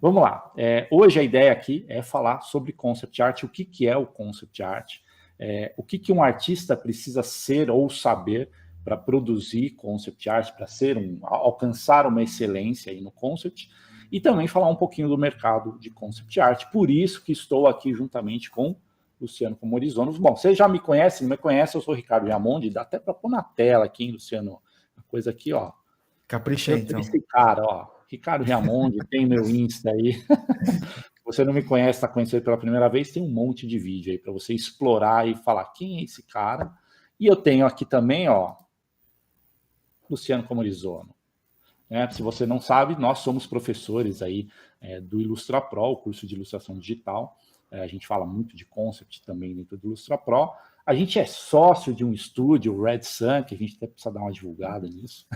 Vamos lá. Hoje a ideia aqui é falar sobre concept art, o que é o concept art, o que um artista precisa ser ou saber para produzir concept art, para alcançar uma excelência aí no concept, e também falar um pouquinho do mercado de concept art. Por isso que estou aqui juntamente com Luciano Comorizono. Bom, você já me conhece, não me conhece, eu sou o Ricardo Giamondi, dá até para pôr na tela aqui, hein, Luciano? Uma coisa aqui, ó. Caprichei, então. Esse cara, ó, Ricardo Giamondi, tem meu Insta aí. Se você não me conhece, está conhecendo pela primeira vez, tem um monte de vídeo aí para você explorar e falar quem é esse cara. E eu tenho aqui também, ó, Luciano Comorizono. Se você não sabe, nós somos professores aí do IlustraPro, o curso de ilustração digital. A gente fala muito de concept também dentro do IlustraPro. A gente é sócio de um estúdio, o Red Sun, que a gente até precisa dar uma divulgada nisso.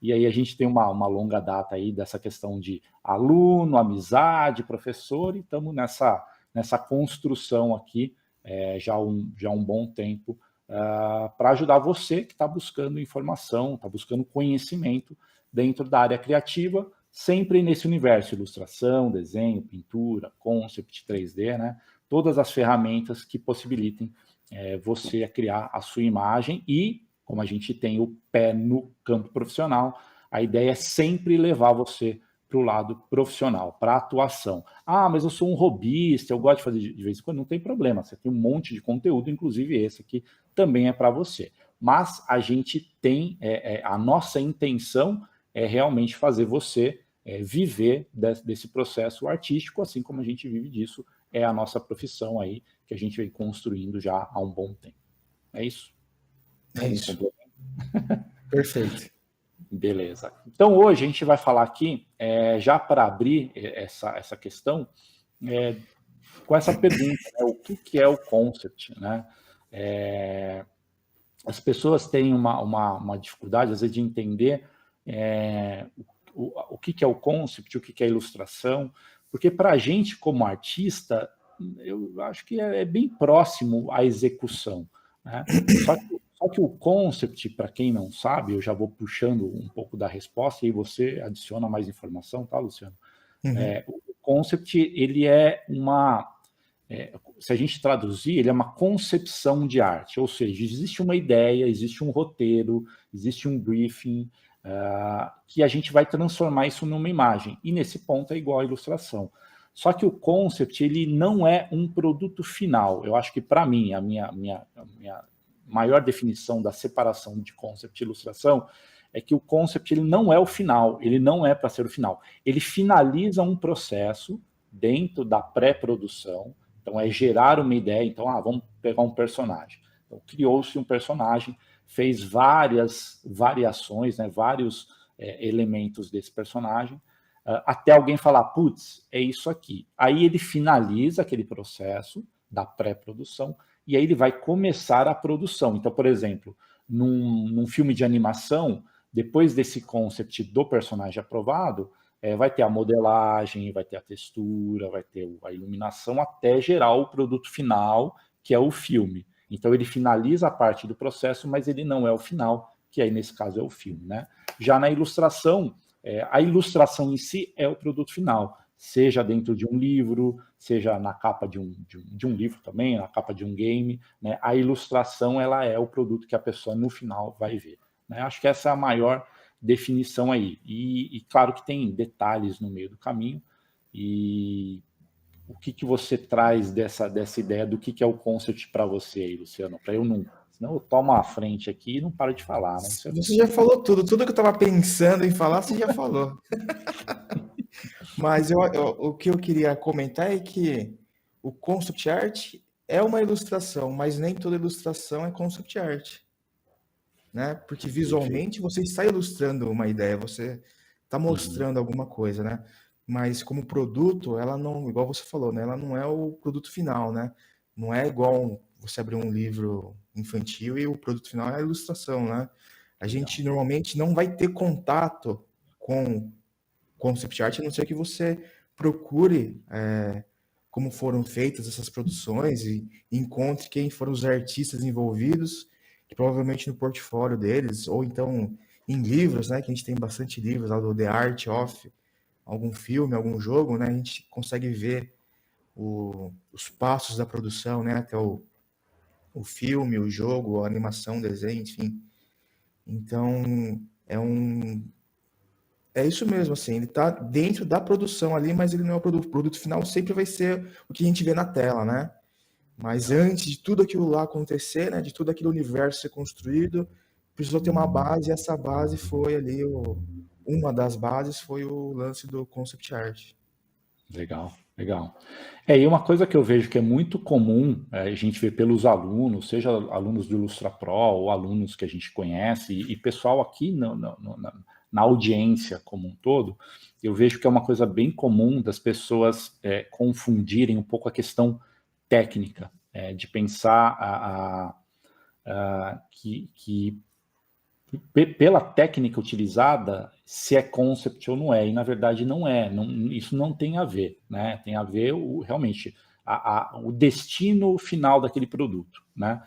E aí a gente tem uma longa data aí dessa questão de aluno, amizade, professor, e estamos nessa construção aqui já um bom tempo para ajudar você que está buscando informação, está buscando conhecimento dentro da área criativa, sempre nesse universo, ilustração, desenho, pintura, concept, 3D, né? Todas as ferramentas que possibilitem você criar a sua imagem e, como a gente tem o pé no campo profissional, a ideia é sempre levar você para o lado profissional, para a atuação. Ah, mas eu sou um hobbyista, eu gosto de fazer de vez em quando, não tem problema, você tem um monte de conteúdo, inclusive esse aqui também é para você. Mas a gente tem, a nossa intenção é realmente fazer você viver desse processo artístico, assim como a gente vive disso, é a nossa profissão aí, que a gente vem construindo já há um bom tempo. É isso? É isso. Perfeito. Beleza. Então, hoje a gente vai falar aqui, já para abrir essa questão, com essa pergunta, né? O que é o concept? Né? As pessoas têm uma dificuldade, às vezes, de entender o que é o concept, o que é a ilustração, porque para a gente, como artista, eu acho que é bem próximo à execução. Né? Só que o concept, para quem não sabe, eu já vou puxando um pouco da resposta e aí você adiciona mais informação, tá, Luciano? Uhum. O concept, ele é se a gente traduzir, ele é uma concepção de arte, ou seja, existe uma ideia, existe um roteiro, existe um briefing, que a gente vai transformar isso numa imagem. E nesse ponto é igual à ilustração. Só que o concept, ele não é um produto final. Eu acho que, para mim, a minha maior definição da separação de concept e ilustração é que o concept ele não é o final, ele não é para ser o final. Ele finaliza um processo dentro da pré-produção. Então, é gerar uma ideia. Então, vamos pegar um personagem. Então, criou-se um personagem, fez várias variações, né, vários elementos desse personagem, até alguém falar, putz, é isso aqui. Aí ele finaliza aquele processo da pré-produção e aí ele vai começar a produção. Então, por exemplo, num filme de animação, depois desse concept do personagem aprovado, vai ter a modelagem, vai ter a textura, vai ter a iluminação, até gerar o produto final, que é o filme. Então, ele finaliza a parte do processo, mas ele não é o final, que aí, nesse caso, é o filme. Né? Já na ilustração, a ilustração em si é o produto final, seja dentro de um livro, seja na capa de um livro também, na capa de um game. Né? A ilustração ela é o produto que a pessoa, no final, vai ver. Né? Acho que essa é a maior definição aí. E claro que tem detalhes no meio do caminho. E o que você traz dessa ideia do que é o concept para você aí, Luciano? Para eu não... Senão eu tomo a frente aqui e não paro de falar. Né? Você já falou tudo que eu estava pensando em falar, você já falou. Mas o que eu queria comentar é que o concept art é uma ilustração, mas nem toda ilustração é concept art. Né? Porque visualmente você está ilustrando uma ideia, você está mostrando alguma coisa, né? Mas como produto, ela não, igual você falou, né? Ela não é o produto final, né? Não é igual você abrir um livro infantil e o produto final é a ilustração, né? A gente normalmente não vai ter contato com concept art, a não ser que você procure como foram feitas essas produções e encontre quem foram os artistas envolvidos, que provavelmente no portfólio deles, ou então em livros, né, que a gente tem bastante livros lá do The Art of algum filme, algum jogo, né, a gente consegue ver os passos da produção, né, até o filme, o jogo, a animação, o desenho, enfim. Então, é isso mesmo, assim, ele está dentro da produção ali, mas ele não é o produto. O produto final sempre vai ser o que a gente vê na tela, né? Mas antes de tudo aquilo lá acontecer, né, de tudo aquele universo ser construído, precisou ter uma base, e essa base foi ali, uma das bases foi o lance do concept art. Legal, legal. E uma coisa que eu vejo que é muito comum, a gente vê pelos alunos, seja alunos do Ilustra Pro ou alunos que a gente conhece, e pessoal aqui na audiência como um todo, eu vejo que é uma coisa bem comum das pessoas confundirem um pouco a questão técnica, de pensar que pela técnica utilizada, se é concept ou não é, e na verdade não é, isso não tem a ver, né? Tem a ver realmente o destino final daquele produto, né?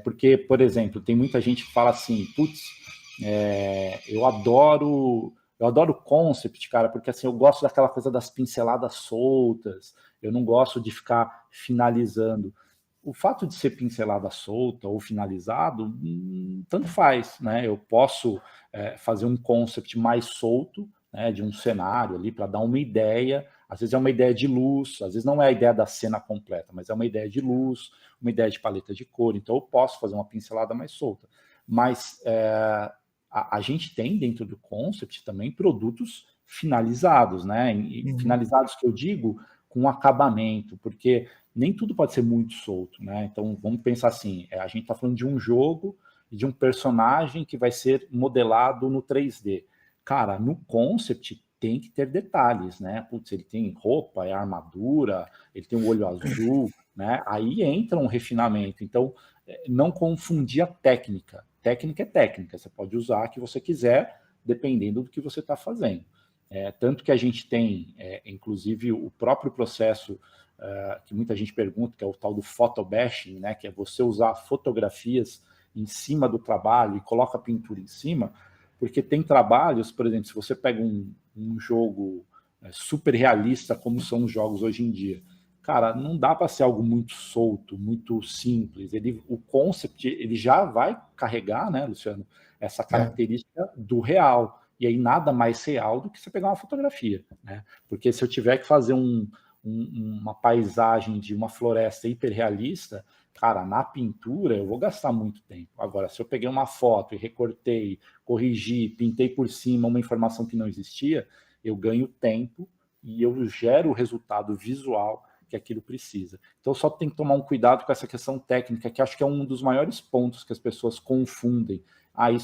Porque, por exemplo, tem muita gente que fala assim, putz, eu adoro concept, cara, porque assim, eu gosto daquela coisa das pinceladas soltas, eu não gosto de ficar finalizando. O fato de ser pincelada solta ou finalizado, tanto faz, né? Eu posso fazer um concept mais solto, né, de um cenário ali para dar uma ideia. Às vezes é uma ideia de luz, às vezes não é a ideia da cena completa, mas é uma ideia de luz, uma ideia de paleta de cor. Então eu posso fazer uma pincelada mais solta. Mas a gente tem dentro do concept também produtos finalizados, né? E finalizados que eu digo com acabamento, porque nem tudo pode ser muito solto, né? Então vamos pensar assim, a gente está falando de um jogo e de um personagem que vai ser modelado no 3D. Cara, no concept tem que ter detalhes, né? Putz, ele tem roupa, é armadura, ele tem um olho azul, né? Aí entra um refinamento. Então, não confundir a técnica. Técnica é técnica, você pode usar a que você quiser, dependendo do que você está fazendo. Tanto que a gente tem, inclusive, o próprio processo que muita gente pergunta, que é o tal do photobashing, né, que é você usar fotografias em cima do trabalho e coloca a pintura em cima, porque tem trabalhos, por exemplo, se você pega um jogo super realista, como são os jogos hoje em dia, cara, não dá para ser algo muito solto, muito simples. O concept ele já vai carregar, né, Luciano, essa característica do real. E aí nada mais real do que você pegar uma fotografia, né? Porque se eu tiver que fazer uma paisagem de uma floresta hiperrealista, cara, na pintura eu vou gastar muito tempo. Agora, se eu peguei uma foto e recortei, corrigi, pintei por cima uma informação que não existia, eu ganho tempo e eu gero o resultado visual que aquilo precisa. Então, só tem que tomar um cuidado com essa questão técnica, que acho que é um dos maiores pontos que as pessoas confundem. Eu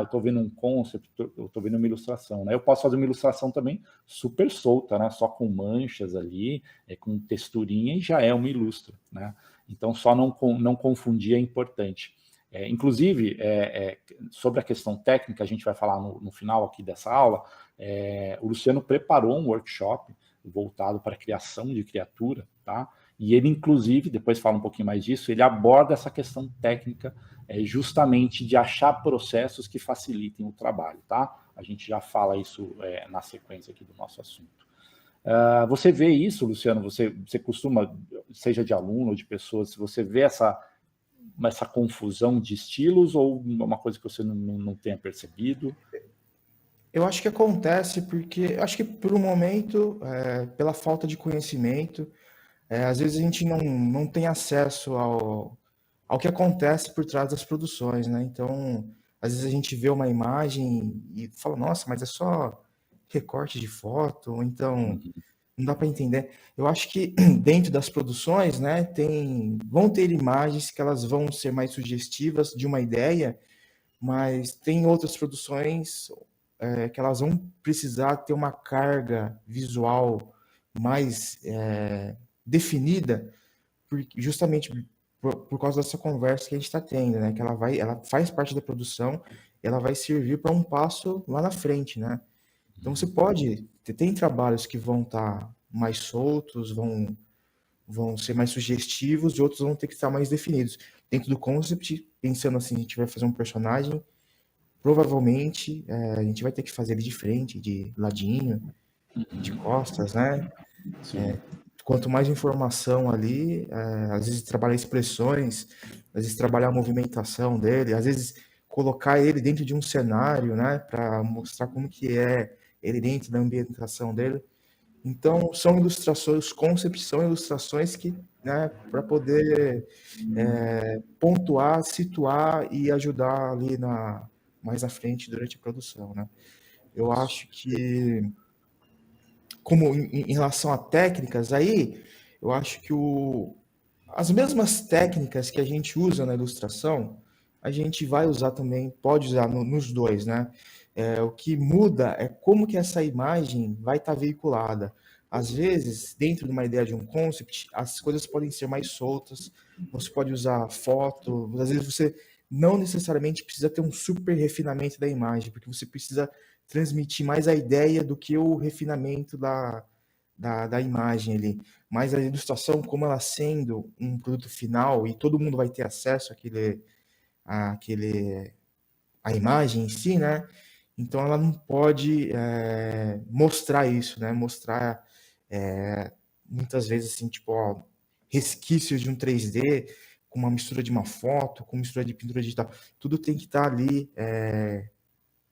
estou vendo um concept, eu estou vendo uma ilustração, né? Eu posso fazer uma ilustração também super solta, né? Só com manchas ali, com texturinha e já é uma ilustra, né? Então, só não confundir é importante. Inclusive, sobre a questão técnica, a gente vai falar no final aqui dessa aula, o Luciano preparou um workshop voltado para a criação de criatura, tá? E ele, inclusive, depois fala um pouquinho mais disso, ele aborda essa questão técnica justamente de achar processos que facilitem o trabalho, tá? A gente já fala isso na sequência aqui do nosso assunto. Você vê isso, Luciano? Você costuma, seja de aluno ou de pessoas, você vê essa confusão de estilos ou uma coisa que você não tenha percebido? Eu acho que acontece porque, acho que por um momento, pela falta de conhecimento, às vezes a gente não tem acesso ao que acontece por trás das produções, né? Então, às vezes a gente vê uma imagem e fala, nossa, mas é só recorte de foto, ou então não dá para entender. Eu acho que dentro das produções, né, vão ter imagens que elas vão ser mais sugestivas de uma ideia, mas tem outras produções que elas vão precisar ter uma carga visual mais definida, justamente por causa dessa conversa que a gente está tendo, né? Que ela faz parte da produção, ela vai servir para um passo lá na frente, né? Então você tem trabalhos que vão estar mais soltos, vão ser mais sugestivos, e outros vão ter que estar mais definidos. Dentro do concept, pensando assim, a gente vai fazer um personagem, provavelmente a gente vai ter que fazer ele de frente, de ladinho, de costas, né? Sim. Quanto mais informação ali, às vezes trabalhar expressões, às vezes trabalhar a movimentação dele, às vezes colocar ele dentro de um cenário, né, para mostrar como que é ele dentro da ambientação dele. Então, são ilustrações, os concepts são ilustrações que, né, para poder pontuar, situar e ajudar ali mais à frente durante a produção, né? Eu acho que, como em relação a técnicas, aí, eu acho que as mesmas técnicas que a gente usa na ilustração, a gente vai usar também, pode usar nos dois, né? O que muda é como que essa imagem vai estar veiculada. Às vezes, dentro de uma ideia de um concept, as coisas podem ser mais soltas, você pode usar foto, às vezes você não necessariamente precisa ter um super refinamento da imagem, porque você precisa transmitir mais a ideia do que o refinamento da imagem ali. Mas a ilustração, como ela sendo um produto final e todo mundo vai ter acesso à imagem em si, né? Então ela não pode mostrar isso, né? Mostrar muitas vezes assim, tipo, ó, resquícios de um 3D com uma mistura de uma foto, com mistura de pintura digital. Tudo tem que estar ali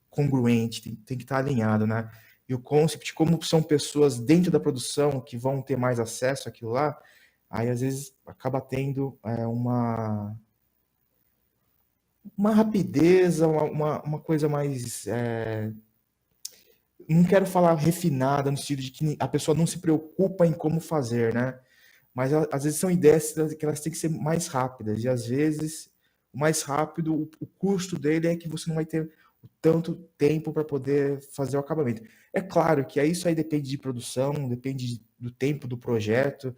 congruente, tem que estar alinhado, né? E o concept, como são pessoas dentro da produção que vão ter mais acesso àquilo lá, aí às vezes acaba tendo uma rapidez, uma coisa mais. Não quero falar refinada, no sentido de que a pessoa não se preocupa em como fazer, né? Mas às vezes são ideias que elas têm que ser mais rápidas, e às vezes o mais rápido, o custo dele é que você não vai ter tanto tempo para poder fazer o acabamento. É claro que isso aí depende de produção, depende do tempo do projeto.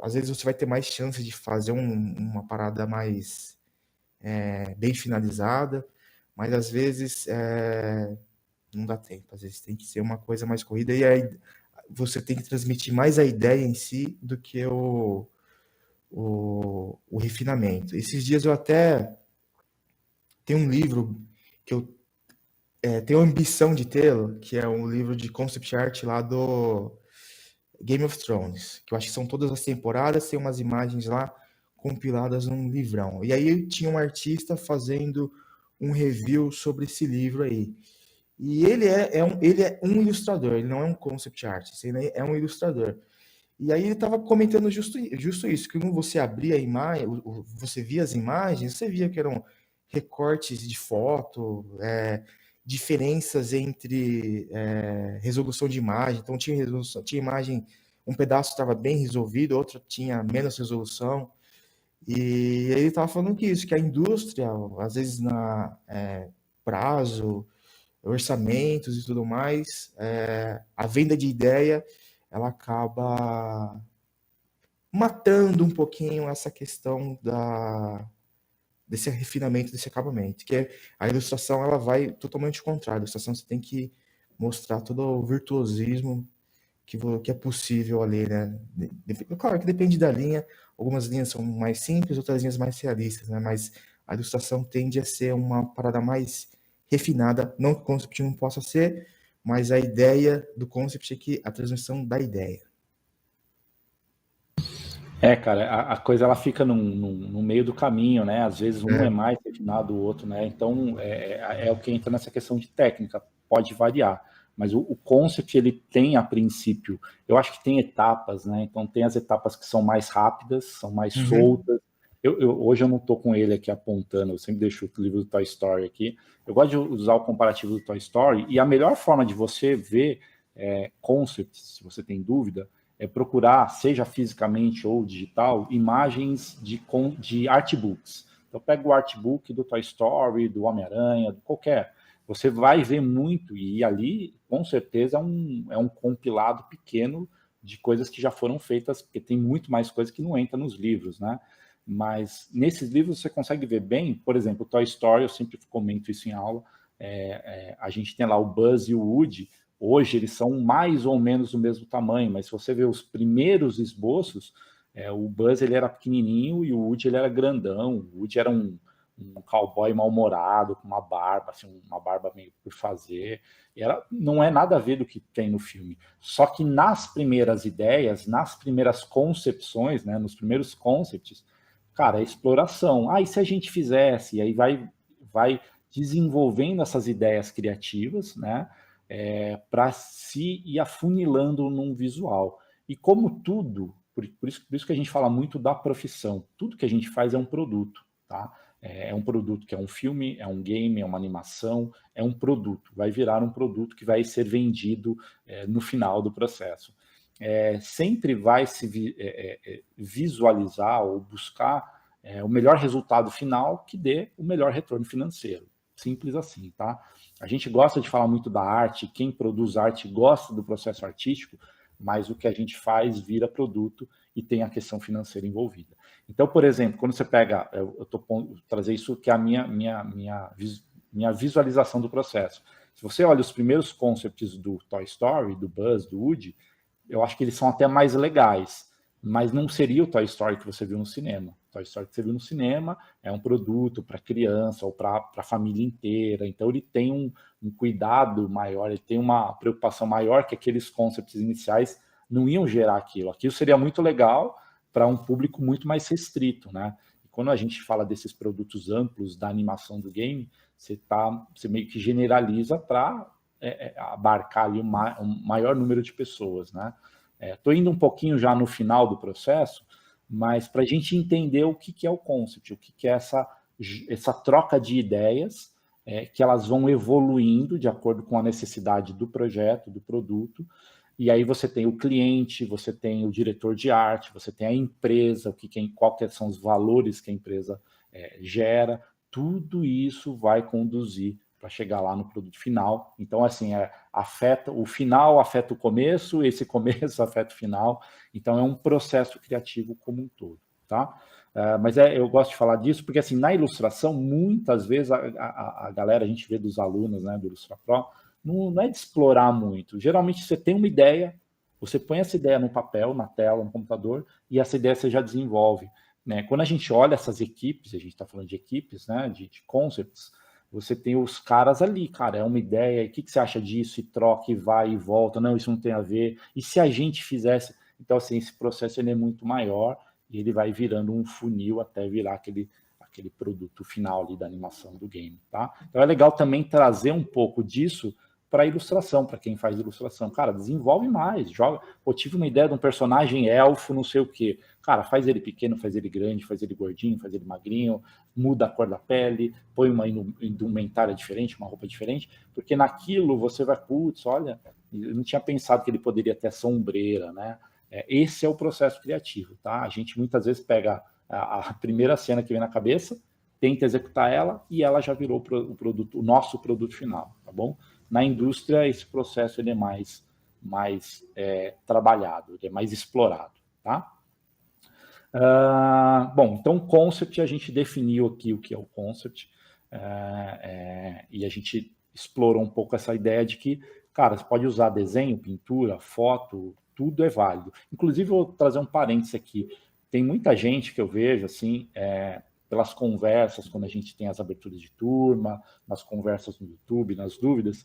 Às vezes você vai ter mais chance de fazer uma parada mais bem finalizada, mas às vezes não dá tempo. Às vezes tem que ser uma coisa mais corrida e aí você tem que transmitir mais a ideia em si do que o refinamento. Esses dias eu até tenho um livro que eu tenho a ambição de tê-lo, que é um livro de concept art lá do Game of Thrones, que eu acho que são todas as temporadas, tem umas imagens lá compiladas num livrão. E aí tinha um artista fazendo um review sobre esse livro aí. E ele é um ilustrador, ele não é um concept artist, ele é um ilustrador. E aí ele estava comentando justo isso, que quando você abria a imagem, você via as imagens, você via que eram recortes de foto, diferenças entre resolução de imagem. Então tinha resolução, tinha imagem, um pedaço estava bem resolvido, outro tinha menos resolução. E ele estava falando que isso, que a indústria, às vezes na prazo, orçamentos e tudo mais, a venda de ideia, ela acaba matando um pouquinho essa questão desse refinamento, desse acabamento, que a ilustração ela vai totalmente ao contrário. A ilustração você tem que mostrar todo o virtuosismo que é possível ali, né? Claro que depende da linha, algumas linhas são mais simples, outras linhas mais realistas, né? Mas a ilustração tende a ser uma parada mais refinada, não que o concept não possa ser, mas a ideia do concept é que a transmissão da ideia. Cara, a coisa ela fica no meio do caminho, né? Às vezes um é mais refinado do outro, né? Então é o que entra nessa questão de técnica, pode variar. Mas o concept ele tem a princípio, eu acho que tem etapas, né? Então tem as etapas que são mais rápidas, são mais soltas. Hoje eu não estou com ele aqui apontando, eu sempre deixo o livro do Toy Story aqui. Eu gosto de usar o comparativo do Toy Story, e a melhor forma de você ver concept, se você tem dúvida, é procurar, seja fisicamente ou digital, imagens de artbooks. Então, pega o artbook do Toy Story, do Homem-Aranha, qualquer. Você vai ver muito, e ali, com certeza, é um compilado pequeno de coisas que já foram feitas, porque tem muito mais coisas que não entra nos livros, né? Mas nesses livros você consegue ver bem, por exemplo, o Toy Story, eu sempre comento isso em aula, a gente tem lá o Buzz e o Woody. Hoje eles são mais ou menos do mesmo tamanho, mas se você ver os primeiros esboços, o Buzz ele era pequenininho e o Woody ele era grandão. O Woody era um um cowboy mal-humorado, com uma barba, assim, uma barba meio por fazer. Não é nada a ver do que tem no filme. Só que nas primeiras ideias, nas primeiras concepções, né, nos primeiros concepts, cara, é exploração. E se a gente fizesse? E aí vai desenvolvendo essas ideias criativas, né, para se ir afunilando num visual. E como tudo, por isso que a gente fala muito da profissão, tudo que a gente faz é um produto, tá? É um produto que é um filme, é um game, é uma animação, é um produto. Vai virar um produto que vai ser vendido no final do processo. Sempre vai se visualizar ou buscar o melhor resultado final que dê o melhor retorno financeiro. Simples assim, tá? A gente gosta de falar muito da arte, quem produz arte gosta do processo artístico, mas o que a gente faz vira produto e tem a questão financeira envolvida. Então, por exemplo, quando você pega, eu estou trazer isso que é a minha visualização do processo. Se você olha os primeiros concepts do Toy Story, do Buzz, do Woody, eu acho que eles são até mais legais, mas não seria o Toy Story que você viu no cinema. O Toy Story que você viu no cinema é um produto para criança ou para a família inteira, então ele tem um cuidado maior, ele tem uma preocupação maior que aqueles concepts iniciais não iam gerar aquilo. Aquilo seria muito legal para um público muito mais restrito, né? E quando a gente fala desses produtos amplos da animação do game, você meio que generaliza para abarcar ali um maior número de pessoas, né? Estou indo um pouquinho já no final do processo, mas para a gente entender o que é o concept, o que é essa troca de ideias, que elas vão evoluindo de acordo com a necessidade do projeto, do produto, e aí você tem o cliente, você tem o diretor de arte, você tem a empresa, quais são os valores que a empresa gera, tudo isso vai conduzir para chegar lá no produto final. Então, assim, o final afeta o começo, esse começo afeta o final. Então, é um processo criativo como um todo, tá? Mas eu gosto de falar disso porque, assim, na ilustração, muitas vezes a galera, a gente vê dos alunos, né, do IlustraPro, não é de explorar muito. Geralmente, você tem uma ideia, você põe essa ideia no papel, na tela, no computador, e essa ideia você já desenvolve, né? Quando a gente olha essas equipes, a gente está falando de equipes, né, de concepts, você tem os caras ali, cara, é uma ideia, o que você acha disso? E troca, e vai e volta, não, isso não tem a ver. E se a gente fizesse? Então, assim, esse processo ele é muito maior e ele vai virando um funil até virar aquele produto final ali da animação do game, tá? Então é legal também trazer um pouco disso para ilustração, para quem faz ilustração. Cara, desenvolve mais, joga. Pô, tive uma ideia de um personagem elfo, não sei o quê. Cara, faz ele pequeno, faz ele grande, faz ele gordinho, faz ele magrinho, muda a cor da pele, põe uma indumentária diferente, uma roupa diferente, porque naquilo você vai, putz, olha, eu não tinha pensado que ele poderia ter sombreira, né? Esse é o processo criativo, tá? A gente muitas vezes pega a primeira cena que vem na cabeça, tenta executar ela e ela já virou o nosso produto final, tá bom? Na indústria, esse processo ele é mais trabalhado, ele é mais explorado, tá? Bom, então concept, a gente definiu aqui o que é o concept e a gente explorou um pouco essa ideia de que, cara, você pode usar desenho, pintura, foto, tudo é válido. Inclusive, eu vou trazer um parênteses aqui. Tem muita gente que eu vejo, assim, pelas conversas, quando a gente tem as aberturas de turma, nas conversas no YouTube, nas dúvidas,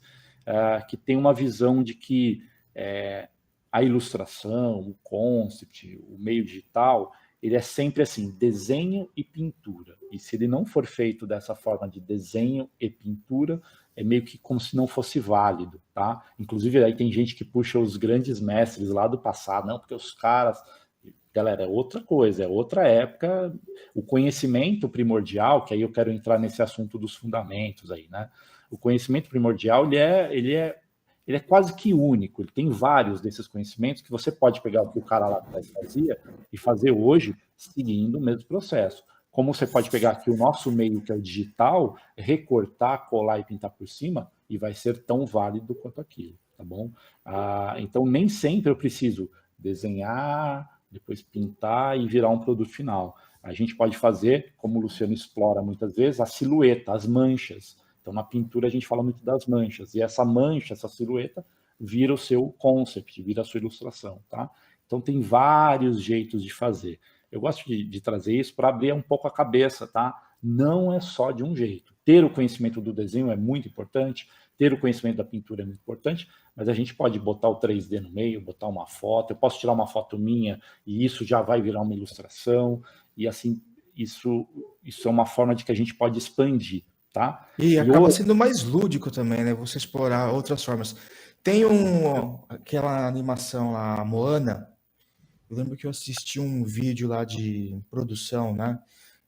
que tem uma visão de que a ilustração, o concept, o meio digital, ele é sempre assim, desenho e pintura. E se ele não for feito dessa forma de desenho e pintura, é meio que como se não fosse válido, tá? Inclusive, aí tem gente que puxa os grandes mestres lá do passado, não, porque os caras... Galera, é outra coisa, é outra época. O conhecimento primordial, que aí eu quero entrar nesse assunto dos fundamentos aí, né? O conhecimento primordial, ele é quase que único. Ele tem vários desses conhecimentos que você pode pegar o que o cara lá atrás fazia e fazer hoje seguindo o mesmo processo. Como você pode pegar aqui o nosso meio, que é o digital, recortar, colar e pintar por cima, e vai ser tão válido quanto aquilo, tá bom? Então, nem sempre eu preciso desenhar, depois pintar e virar um produto final. A gente pode fazer, como o Luciano explora muitas vezes, a silhueta, as manchas. Então, na pintura, a gente fala muito das manchas. E essa mancha, essa silhueta, vira o seu concept, vira a sua ilustração, tá? Então, tem vários jeitos de fazer. Eu gosto de trazer isso para abrir um pouco a cabeça, tá? não é só de um jeito. Ter o conhecimento do desenho é muito importante, ter o conhecimento da pintura é muito importante, mas a gente pode botar o 3D no meio, botar uma foto, eu posso tirar uma foto minha e isso já vai virar uma ilustração, e assim, isso é uma forma de que a gente pode expandir, tá? E E acaba outra, sendo mais lúdico também, né? Você explorar outras formas. Tem aquela animação lá, Moana. Eu lembro que eu assisti um vídeo lá de produção, né?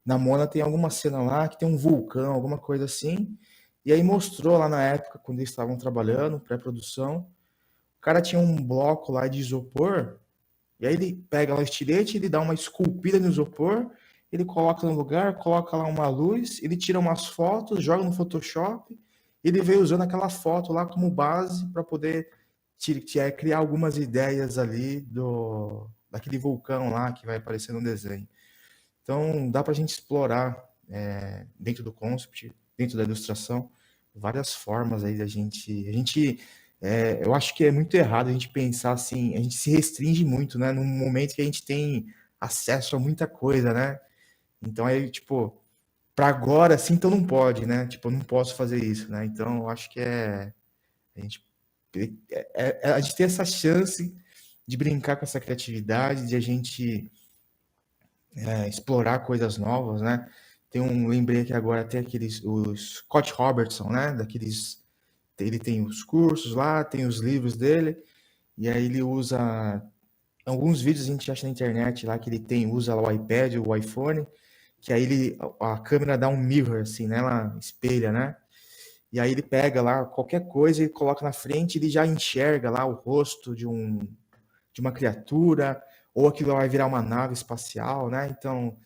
Na Moana tem alguma cena lá que tem um vulcão, alguma coisa assim. E aí mostrou lá na época, quando eles estavam trabalhando, pré-produção, o cara tinha um bloco lá de isopor, e aí ele pega lá o estilete, ele dá uma esculpida no isopor, ele coloca no lugar, coloca lá uma luz, ele tira umas fotos, joga no Photoshop, ele veio usando aquela foto lá como base para poder criar algumas ideias ali daquele vulcão lá que vai aparecer no desenho. Então dá para a gente explorar dentro do concept, dentro da ilustração, várias formas aí da eu acho que é muito errado a gente pensar assim, a gente se restringe muito, né? Num momento que a gente tem acesso a muita coisa, né? Então aí, tipo, para agora, assim, então não pode, né? Tipo, eu não posso fazer isso, né? Então eu acho que a gente, a gente tem essa chance de brincar com essa criatividade, de a gente explorar coisas novas, né? Lembrei aqui agora até o Scott Robertson, né? Ele tem os cursos lá, tem os livros dele, e aí ele usa alguns vídeos a gente acha na internet lá que usa lá o iPad, o iPhone, que aí a câmera dá um mirror assim, né? Ela espelha, né? E aí ele pega lá qualquer coisa e coloca na frente, ele já enxerga lá o rosto de uma criatura, ou aquilo vai virar uma nave espacial, né? Então,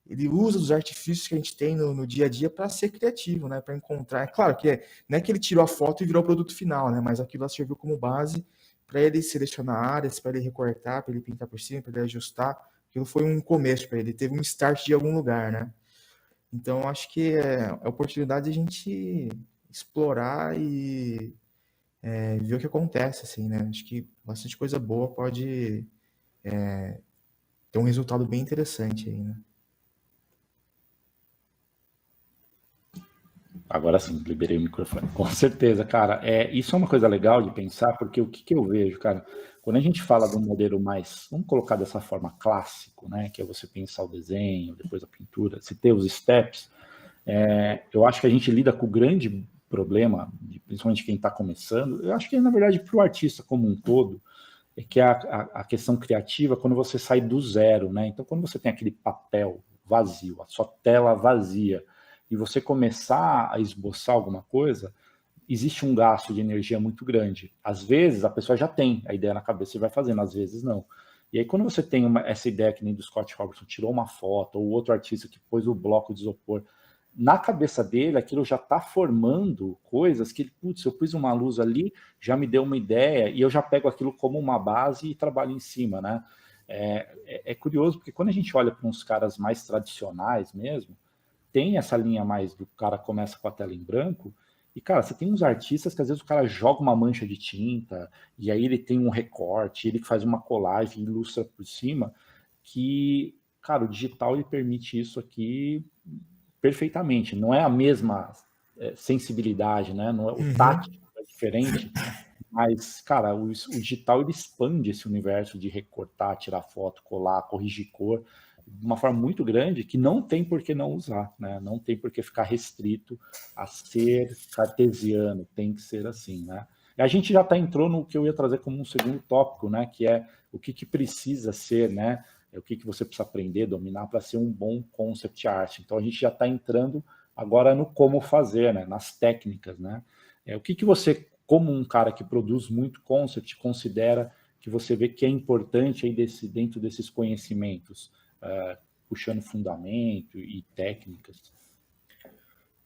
ele usa os artifícios que a gente tem no dia a dia para ser criativo, né? Para encontrar. É claro que não é que ele tirou a foto e virou o produto final, né? Mas aquilo serviu como base para ele selecionar áreas, para ele recortar, para ele pintar por cima, para ele ajustar. Aquilo foi um começo para ele, teve um start de algum lugar, né? Então, acho que é a oportunidade de a gente explorar e ver o que acontece, assim, né? Acho que bastante coisa boa pode ter um resultado bem interessante aí, né? agora sim, liberei o microfone. Com certeza, cara. Isso é uma coisa legal de pensar, porque o que eu vejo, cara, quando a gente fala de um modelo mais, vamos colocar dessa forma clássico, né, que é você pensar o desenho, depois a pintura, se ter os steps, eu acho que a gente lida com o grande problema, principalmente quem está começando, eu acho que na verdade para o artista como um todo, é que a questão criativa quando você sai do zero, né? Então, quando você tem aquele papel vazio, a sua tela vazia, e você começar a esboçar alguma coisa, existe um gasto de energia muito grande. Às vezes, a pessoa já tem a ideia na cabeça e vai fazendo, às vezes não. E aí, quando você tem essa ideia que nem do Scott Robertson, tirou uma foto, ou outro artista que pôs o bloco de isopor, na cabeça dele, aquilo já está formando coisas que, putz, eu pus uma luz ali, já me deu uma ideia, e eu já pego aquilo como uma base e trabalho em cima, né? É curioso, porque quando a gente olha para uns caras mais tradicionais mesmo, tem essa linha mais do cara começa com a tela em branco, e, cara, você tem uns artistas que às vezes o cara joga uma mancha de tinta, e aí ele tem um recorte, ele faz uma colagem, ilustra por cima, que, cara, o digital ele permite isso aqui perfeitamente. Não é a mesma sensibilidade, né? Não é, o Uhum. tátil é diferente, mas, cara, o digital ele expande esse universo de recortar, tirar foto, colar, corrigir cor, de uma forma muito grande que não tem por que não usar, né? Não tem por que ficar restrito a ser cartesiano, tem que ser assim, né? E a gente já entrou no que eu ia trazer como um segundo tópico, né? Que é o que precisa ser, né? O que você precisa aprender, dominar para ser um bom concept art. Então a gente já está entrando agora no como fazer, né? Nas técnicas, né? O que você, como um cara que produz muito concept, considera que você vê que é importante aí dentro desses conhecimentos, puxando fundamento e técnicas?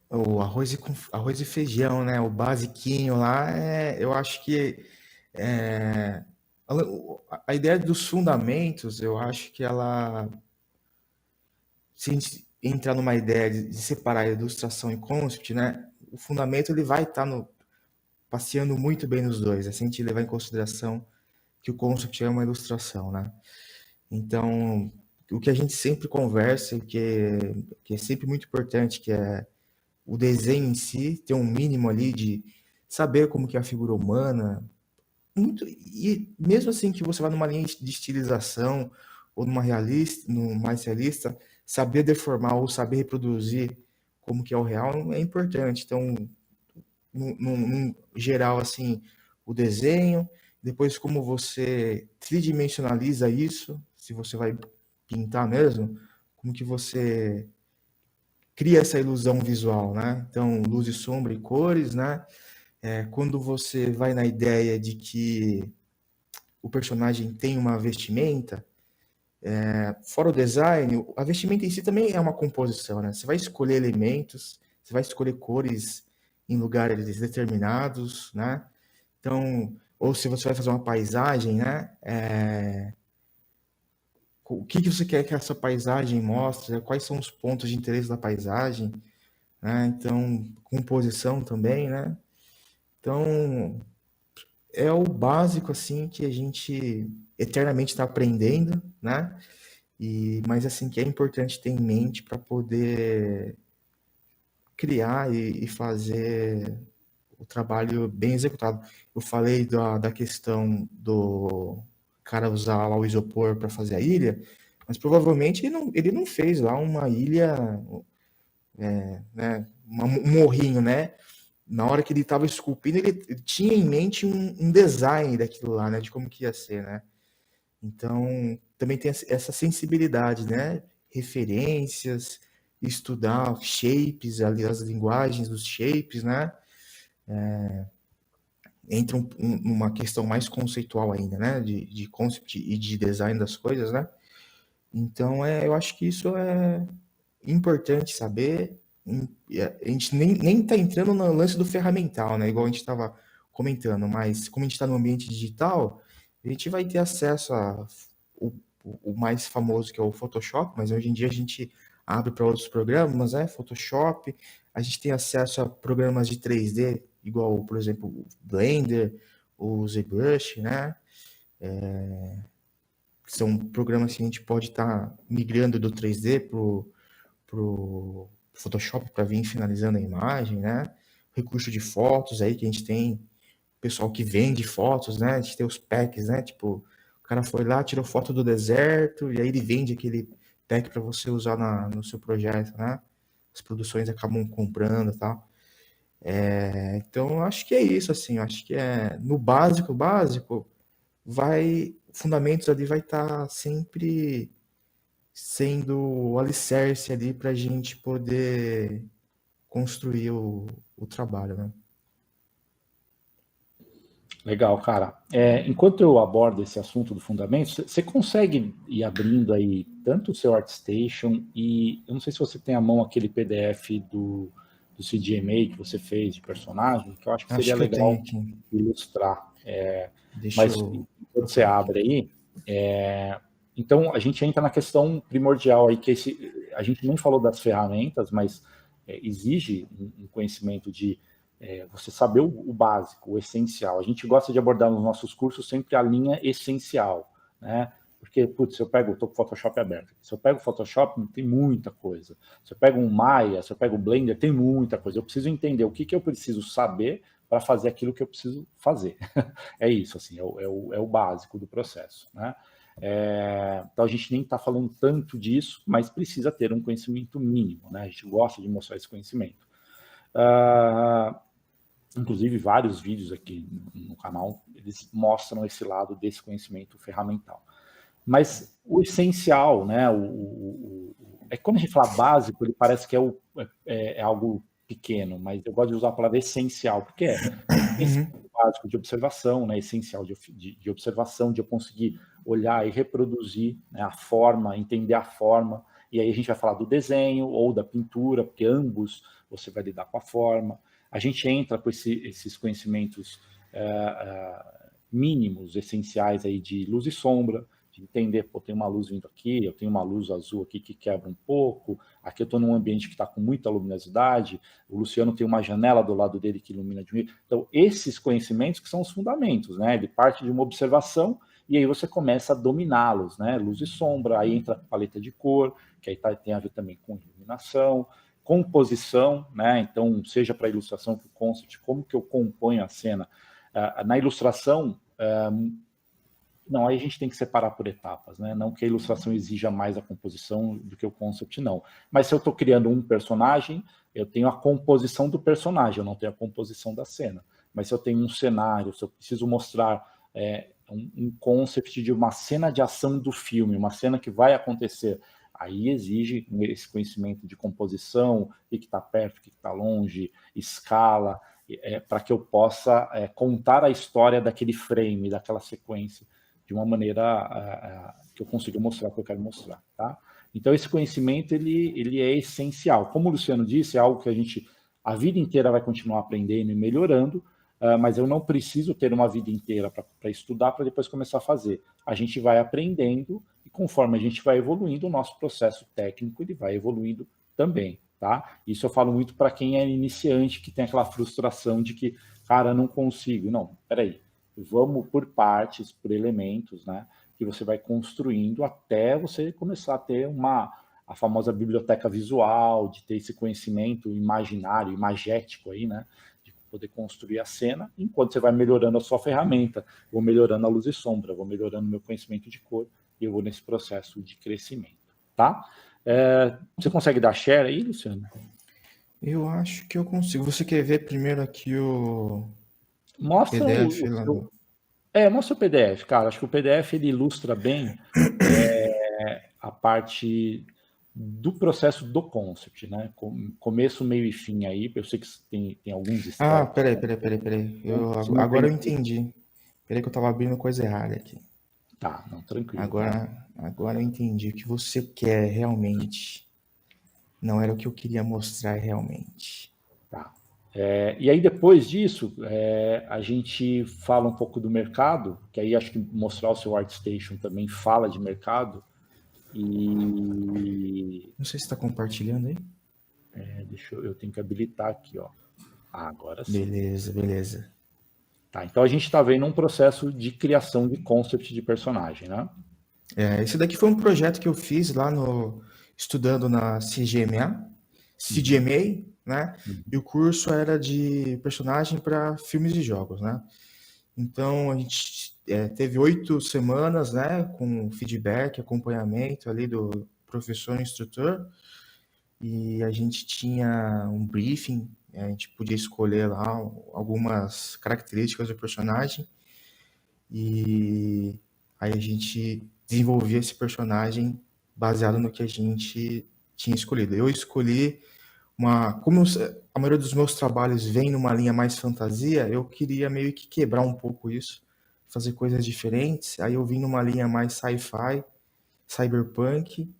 O arroz e feijão, né? O basiquinho lá, eu acho que é, a ideia dos fundamentos, eu acho que se a gente entrar numa ideia de separar a ilustração e concept, né? O fundamento ele vai estar passeando muito bem nos dois, se a gente levar em consideração que o concept é uma ilustração, né? Então, o que a gente sempre conversa, que é sempre muito importante, que é o desenho em si, ter um mínimo ali de saber como que é a figura humana, muito, e mesmo assim que você vai numa linha de estilização ou numa realista, no mais realista, saber deformar ou saber reproduzir como que é o real é importante. Então, num geral, assim, o desenho, depois como você tridimensionaliza isso, se você vai pintar mesmo, como que você cria essa ilusão visual, né? Então, luz e sombra e cores, né? Quando você vai na ideia de que o personagem tem uma vestimenta, fora o design, a vestimenta em si também é uma composição, né? Você vai escolher elementos, você vai escolher cores em lugares determinados, né? Então, ou se você vai fazer uma paisagem, né? O que que você quer que essa paisagem mostre? Né? Quais são os pontos de interesse da paisagem? Né? Então, composição também, né? Então, é o básico, assim, que a gente eternamente está aprendendo, né? Mas, assim, que é importante ter em mente para poder criar e fazer o trabalho bem executado. Eu falei da questão do cara usar lá o isopor para fazer a ilha, mas provavelmente ele não fez lá uma ilha, né, um morrinho, né? Na hora que ele estava esculpindo, ele tinha em mente um design daquilo lá, né? De como que ia ser, né? Então, também tem essa sensibilidade, né? Referências, estudar shapes, ali as linguagens dos shapes, né? Entra numa questão mais conceitual ainda, né? De concept e de design das coisas, né? Então, eu acho que isso é importante saber. A gente nem tá entrando no lance do ferramental, né? Igual a gente estava comentando, mas como a gente está no ambiente digital, a gente vai ter acesso o, o mais famoso que é o Photoshop, mas hoje em dia a gente abre para outros programas, né? Photoshop, a gente tem acesso a programas de 3D, igual, por exemplo, o Blender, o ZBrush, né? Que são programas que a gente pode estar migrando do 3D pro Photoshop para vir finalizando a imagem, né? Recurso de fotos aí que a gente tem pessoal que vende fotos, né? A gente tem os packs, né? Tipo, o cara foi lá, tirou foto do deserto e aí ele vende aquele pack para você usar no seu projeto, né? As produções acabam comprando e tal. Então, eu acho que é isso, assim. Eu acho que no básico, fundamentos ali vai estar sempre sendo o alicerce ali para a gente poder construir o trabalho, né? Legal, cara. Enquanto eu abordo esse assunto do fundamento, você consegue ir abrindo aí tanto o seu ArtStation e eu não sei se você tem à mão aquele PDF do CDMA que você fez de personagem, que eu acho que Acho seria que eu tenho legal aqui. ilustrar. Deixa Mas eu enquanto você procurar aqui. abre aí, então a gente entra na questão primordial aí, que a gente nem falou das ferramentas, mas exige um conhecimento de você saber o básico, o essencial. A gente gosta de abordar nos nossos cursos sempre a linha essencial, né? Porque, putz, se eu estou com o Photoshop aberto, se eu pego o Photoshop, tem muita coisa. Se eu pego um Maya, se eu pego o Blender, tem muita coisa. Eu preciso entender o que eu preciso saber para fazer aquilo que eu preciso fazer. É isso, assim, é o básico do processo, né? Então a gente nem está falando tanto disso, mas precisa ter um conhecimento mínimo, né? A gente gosta de mostrar esse conhecimento. Inclusive, vários vídeos aqui no canal, eles mostram esse lado desse conhecimento ferramental. Mas o essencial, né? Quando a gente fala básico, ele parece que é algo pequeno, mas eu gosto de usar a palavra essencial, porque básico de observação, né? Essencial de observação, de eu conseguir olhar e reproduzir, né, a forma, entender a forma, e aí a gente vai falar do desenho ou da pintura, porque ambos você vai lidar com a forma. A gente entra com esses conhecimentos mínimos, essenciais aí de luz e sombra, de entender, pô, tem uma luz vindo aqui, eu tenho uma luz azul aqui que quebra um pouco, aqui eu estou num ambiente que está com muita luminosidade, o Luciano tem uma janela do lado dele que ilumina de um. Então, esses conhecimentos que são os fundamentos, né? Ele parte de uma observação e aí você começa a dominá-los, né? Luz e sombra, aí entra a paleta de cor, que aí tem a ver também com iluminação, composição, né? Então, seja para ilustração, para o concept, como que eu componho a cena. Na ilustração, não, aí a gente tem que separar por etapas, né? Não que a ilustração exija mais a composição do que o concept, não. Mas se eu estou criando um personagem, eu tenho a composição do personagem, eu não tenho a composição da cena. Mas se eu tenho um cenário, se eu preciso mostrar um concept de uma cena de ação do filme, uma cena que vai acontecer, aí exige esse conhecimento de composição, o que está perto, o que está longe, escala, para que eu possa contar a história daquele frame, daquela sequência, de uma maneira que eu consiga mostrar o que eu quero mostrar, tá? Então, esse conhecimento, ele é essencial. Como o Luciano disse, é algo que a gente, a vida inteira vai continuar aprendendo e melhorando, mas eu não preciso ter uma vida inteira para estudar, para depois começar a fazer. A gente vai aprendendo e conforme a gente vai evoluindo, o nosso processo técnico, ele vai evoluindo também, tá? Isso eu falo muito para quem é iniciante, que tem aquela frustração de que, cara, não consigo. Não, peraí. Vamos por partes, por elementos, né? Que você vai construindo até você começar a ter a famosa biblioteca visual, de ter esse conhecimento imaginário, imagético aí, né? De poder construir a cena, enquanto você vai melhorando a sua ferramenta, vou melhorando a luz e sombra, vou melhorando meu conhecimento de cor, e eu vou nesse processo de crescimento, tá? Você consegue dar share aí, Luciano? Eu acho que eu consigo. Você quer ver primeiro aqui o Mostra PDF lá do... mostra o PDF, cara. Acho que o PDF ele ilustra bem a parte do processo do concept, né? Começo, meio e fim aí. Eu sei que tem alguns Ah, steps. peraí. Agora eu entendi. Peraí que eu tava abrindo coisa errada aqui. Tá, não, tranquilo. Tá? Agora eu entendi. O que você quer realmente não era o que eu queria mostrar realmente. Tá. E aí, depois disso, a gente fala um pouco do mercado, que aí acho que mostrar o seu ArtStation também fala de mercado. E Não sei se está compartilhando aí. eu tenho que habilitar aqui, ó. Agora sim. Beleza. Tá, então a gente está vendo um processo de criação de concept de personagem, né? Esse daqui foi um projeto que eu fiz lá estudando na CGMA, né? E o curso era de personagem para filmes e jogos, né? Então a gente teve 8 semanas, né? Com feedback, acompanhamento ali do professor e instrutor. E a gente tinha um briefing, a gente podia escolher lá algumas características do personagem. E aí a gente desenvolvia esse personagem baseado no que a gente tinha escolhido. Eu escolhi como a maioria dos meus trabalhos vem numa linha mais fantasia, eu queria meio que quebrar um pouco isso, fazer coisas diferentes. Aí eu vim numa linha mais sci-fi, cyberpunk,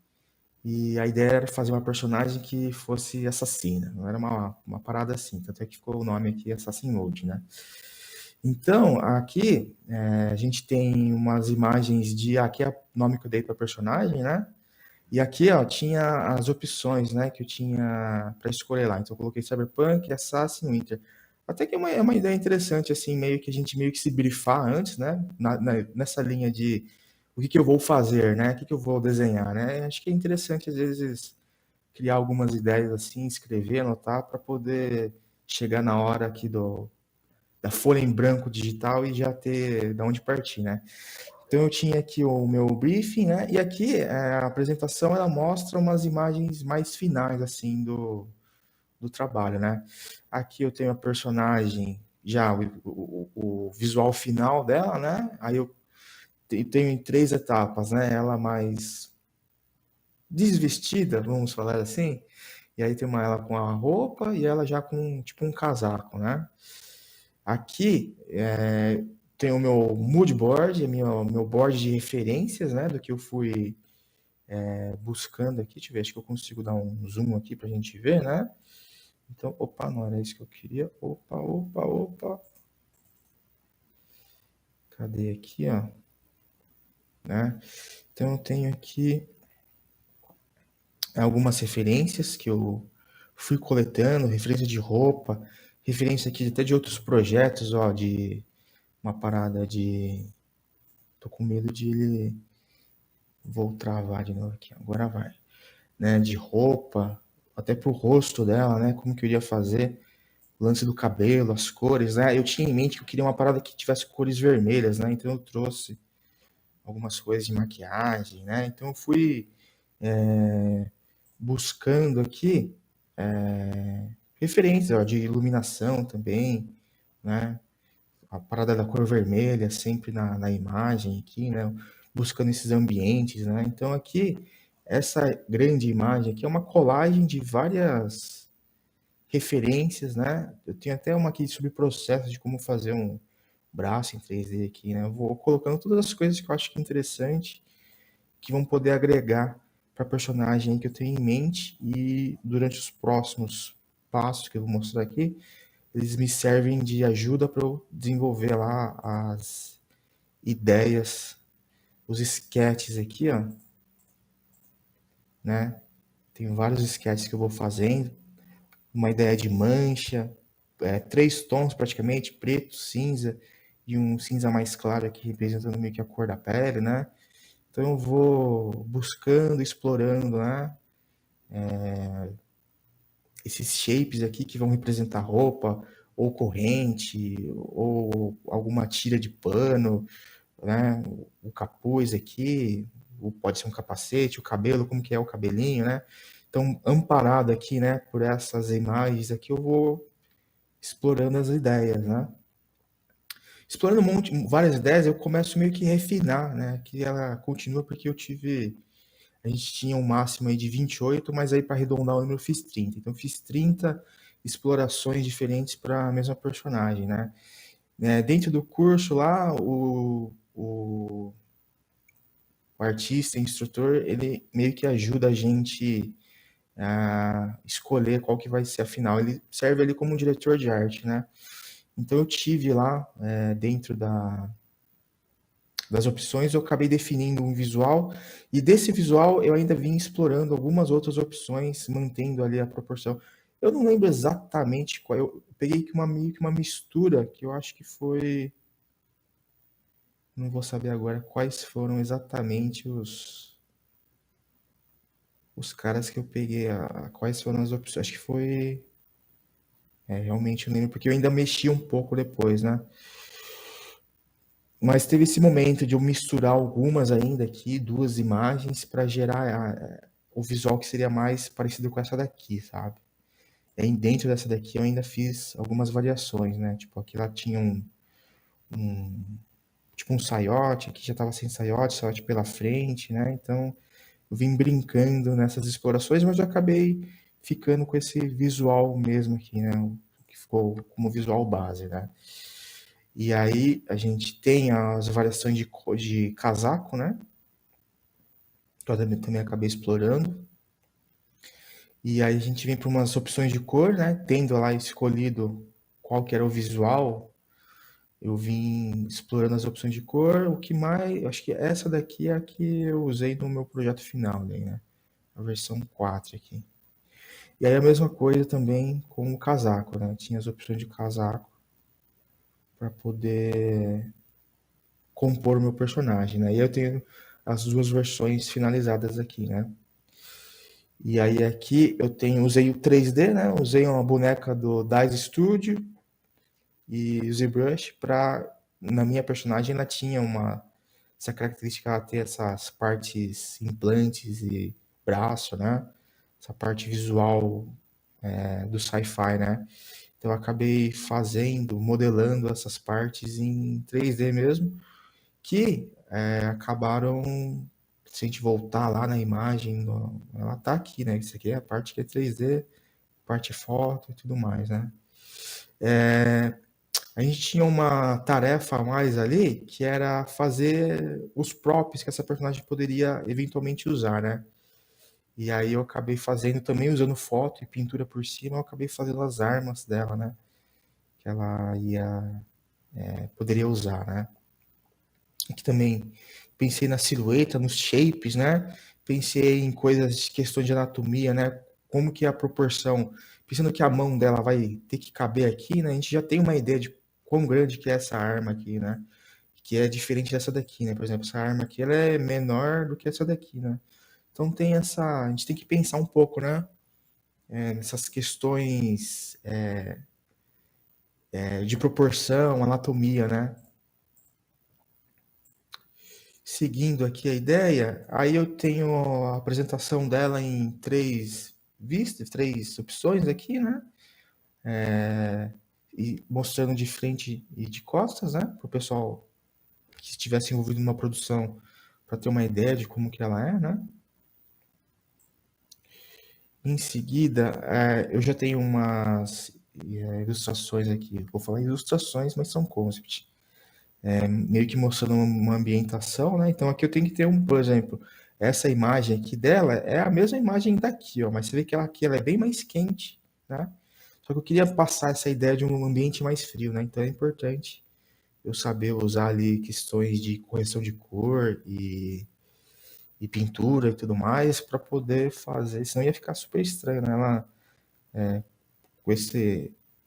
e a ideia era fazer uma personagem que fosse assassina. Não era uma parada assim, tanto é que ficou o nome aqui Assassin Mode, né? Então, aqui a gente tem umas imagens aqui é o nome que eu dei para personagem, né? E aqui, ó, tinha as opções, né, que eu tinha para escolher lá. Então, eu coloquei Cyberpunk, Assassin, Winter. Até que é uma ideia interessante, assim, meio que a gente meio que se brifar antes, né? Nessa linha de o que eu vou fazer, né? O que eu vou desenhar, né? Acho que é interessante, às vezes, criar algumas ideias assim, escrever, anotar, para poder chegar na hora aqui da folha em branco digital e já ter de onde partir, né? Então eu tinha aqui o meu briefing, né? E aqui a apresentação ela mostra umas imagens mais finais assim do trabalho, né? Aqui eu tenho a personagem já o visual final dela, né? Aí eu tenho em 3 etapas, né? Ela mais desvestida, vamos falar assim. E aí tem ela com a roupa e ela já com tipo um casaco, né? Aqui tem o meu mood board, meu board de referências, né, do que eu fui buscando aqui. Deixa eu ver, acho que eu consigo dar um zoom aqui para a gente ver, né? Então, opa, não era isso que eu queria. Opa. Cadê aqui, ó? Né? Então, eu tenho aqui algumas referências que eu fui coletando, referência de roupa, referência aqui até de outros projetos, ó, de uma parada de tô com medo de ele... Vou travar de novo aqui, agora vai. Né, de roupa, até pro rosto dela, né? Como que eu iria fazer o lance do cabelo, as cores, né? Eu tinha em mente que eu queria uma parada que tivesse cores vermelhas, né? Então eu trouxe algumas coisas de maquiagem, né? Então eu fui buscando aqui referências, ó, de iluminação também, né? A parada da cor vermelha sempre na imagem aqui, né? Buscando esses ambientes, né? Então aqui, essa grande imagem aqui é uma colagem de várias referências, né? Eu tenho até uma aqui sobre processo de como fazer um braço em 3D aqui, né? Eu vou colocando todas as coisas que eu acho que é interessante, que vão poder agregar para a personagem que eu tenho em mente e durante os próximos passos que eu vou mostrar aqui, eles me servem de ajuda para eu desenvolver lá as ideias, os sketches aqui, ó, né? Tem vários sketches que eu vou fazendo, uma ideia de mancha, 3 tons praticamente, preto, cinza e um cinza mais claro aqui representando meio que a cor da pele, né? Então eu vou buscando, explorando, né? Esses shapes aqui que vão representar roupa, ou corrente, ou alguma tira de pano, né? O capuz aqui, pode ser um capacete, o cabelo, como que é o cabelinho, né? Então, amparado aqui, né, por essas imagens aqui, eu vou explorando as ideias, né? Explorando várias ideias, eu começo meio que refinar, né? Que ela continua porque a gente tinha um máximo aí de 28, mas aí para arredondar o número eu fiz 30. Então eu fiz 30 explorações diferentes para a mesma personagem, né? Dentro do curso lá, o artista, instrutor, ele meio que ajuda a gente a escolher qual que vai ser a final. Ele serve ali como um diretor de arte, né? Então eu tive lá, dentro das opções, eu acabei definindo um visual, e desse visual eu ainda vim explorando algumas outras opções, mantendo ali a proporção. Eu não lembro exatamente qual, eu peguei meio que uma mistura, que eu acho que foi... Não vou saber agora quais foram exatamente os caras que eu peguei, quais foram as opções. Acho que foi... realmente eu lembro, porque eu ainda mexi um pouco depois, né? Mas teve esse momento de eu misturar algumas ainda aqui, 2 imagens, para gerar o visual que seria mais parecido com essa daqui, sabe? E aí dentro dessa daqui eu ainda fiz algumas variações, né? Tipo, aqui lá tinha tipo um saiote, aqui já estava sem saiote, saiote pela frente, né? Então eu vim brincando nessas explorações, mas eu acabei ficando com esse visual mesmo aqui, né? Que ficou como visual base, né? E aí a gente tem as variações de casaco, né? Que eu também acabei explorando. E aí a gente vem para umas opções de cor, né? Tendo lá escolhido qual que era o visual, eu vim explorando as opções de cor. O que mais... Acho que essa daqui é a que eu usei no meu projeto final, né? A versão 4 aqui. E aí a mesma coisa também com o casaco, né? Tinha as opções de casaco para poder compor o meu personagem, né? E eu tenho as 2 versões finalizadas aqui, né? E aí aqui eu usei o 3D, né? Usei uma boneca do DICE Studio e usei brush para... Na minha personagem ela tinha essa característica, ela ter essas partes implantes e braço, né? Essa parte visual do sci-fi, né? Então eu acabei modelando essas partes em 3D mesmo, que acabaram, se a gente voltar lá na imagem, ela tá aqui, né? Isso aqui é a parte que é 3D, parte foto e tudo mais, né? A gente tinha uma tarefa a mais ali, que era fazer os props que essa personagem poderia eventualmente usar, né? E aí eu acabei fazendo também, usando foto e pintura por cima, eu acabei fazendo as armas dela, né? Que ela poderia usar, né? Aqui também pensei na silhueta, nos shapes, né? Pensei em coisas, questões de anatomia, né? Como que é a proporção, pensando que a mão dela vai ter que caber aqui, né? A gente já tem uma ideia de quão grande que é essa arma aqui, né? que é diferente dessa daqui, né? Por exemplo, essa arma aqui, ela é menor do que essa daqui, né? Então tem essa, a gente tem que pensar um pouco, né? Nessas questões de proporção, anatomia, né? Seguindo aqui a ideia, aí eu tenho a apresentação dela em 3 vistas, 3 opções aqui, né? E mostrando de frente e de costas, né? Para o pessoal que estivesse envolvido numa produção, para ter uma ideia de como que ela é, né? Em seguida, eu já tenho umas ilustrações aqui. Vou falar ilustrações, mas são concept. Meio que mostrando uma ambientação, né? Então aqui eu tenho que ter por exemplo, essa imagem aqui dela é a mesma imagem daqui, ó, mas você vê que ela aqui ela é bem mais quente, né? Só que eu queria passar essa ideia de um ambiente mais frio, né? Então é importante eu saber usar ali questões de correção de cor e pintura e tudo mais para poder fazer, senão ia ficar super estranho, né? Ela com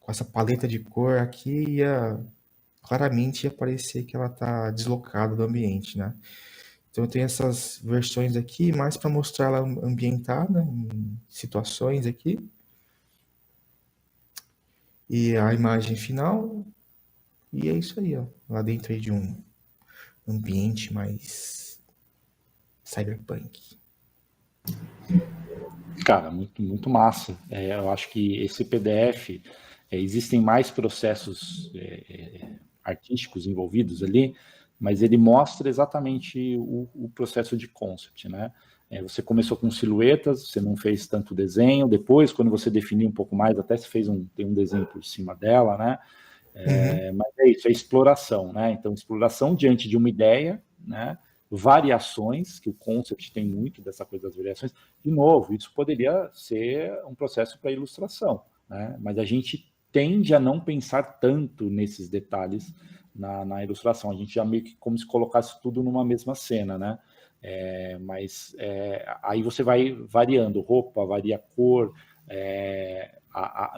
essa paleta de cor aqui claramente ia parecer que ela está deslocada do ambiente, né? Então eu tenho essas versões aqui mais para mostrar ela ambientada em situações aqui. E a imagem final, e é isso aí, ó. Lá dentro aí de um ambiente mais cyberpunk. Cara, muito, muito massa. Eu acho que esse PDF, existem mais processos artísticos envolvidos ali, mas ele mostra exatamente o processo de concept, né? Você começou com silhuetas, você não fez tanto desenho, depois, quando você definiu um pouco mais, até você tem um desenho por cima dela, né? Mas é isso, é exploração, né? Então, exploração diante de uma ideia, né? Variações, que o concept tem muito dessa coisa das variações. De novo, isso poderia ser um processo para ilustração, né? Mas a gente tende a não pensar tanto nesses detalhes na ilustração. A gente já meio que como se colocasse tudo numa mesma cena, né? Mas aí você vai variando roupa, varia cor,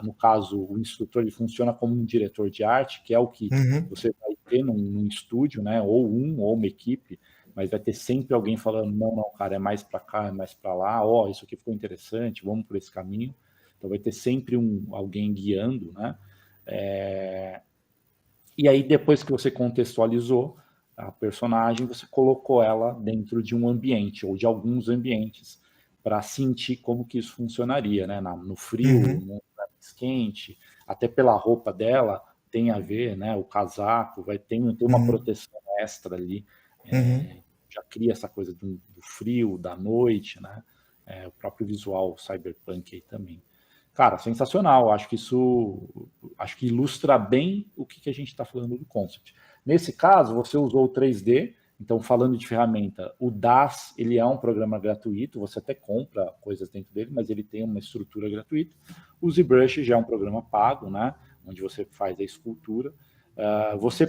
no caso, o instrutor ele funciona como um diretor de arte, que é o que você vai ter num estúdio, né? Ou uma equipe, mas vai ter sempre alguém falando, não, cara, é mais para cá, é mais para lá, isso aqui ficou interessante, vamos por esse caminho. Então vai ter sempre alguém guiando, né? E aí, depois que você contextualizou a personagem, você colocou ela dentro de um ambiente, ou de alguns ambientes, para sentir como que isso funcionaria, né? No frio, no lugar mais quente, até pela roupa dela, tem a ver, né? O casaco, vai ter uma proteção extra ali, já cria essa coisa do frio, da noite, né? O próprio visual cyberpunk aí também. Cara, sensacional. Acho que ilustra bem o que a gente está falando do concept. Nesse caso, você usou o 3D. Então, falando de ferramenta, o DAZ, ele é um programa gratuito. Você até compra coisas dentro dele, mas ele tem uma estrutura gratuita. O ZBrush já é um programa pago, né? Onde você faz a escultura. Você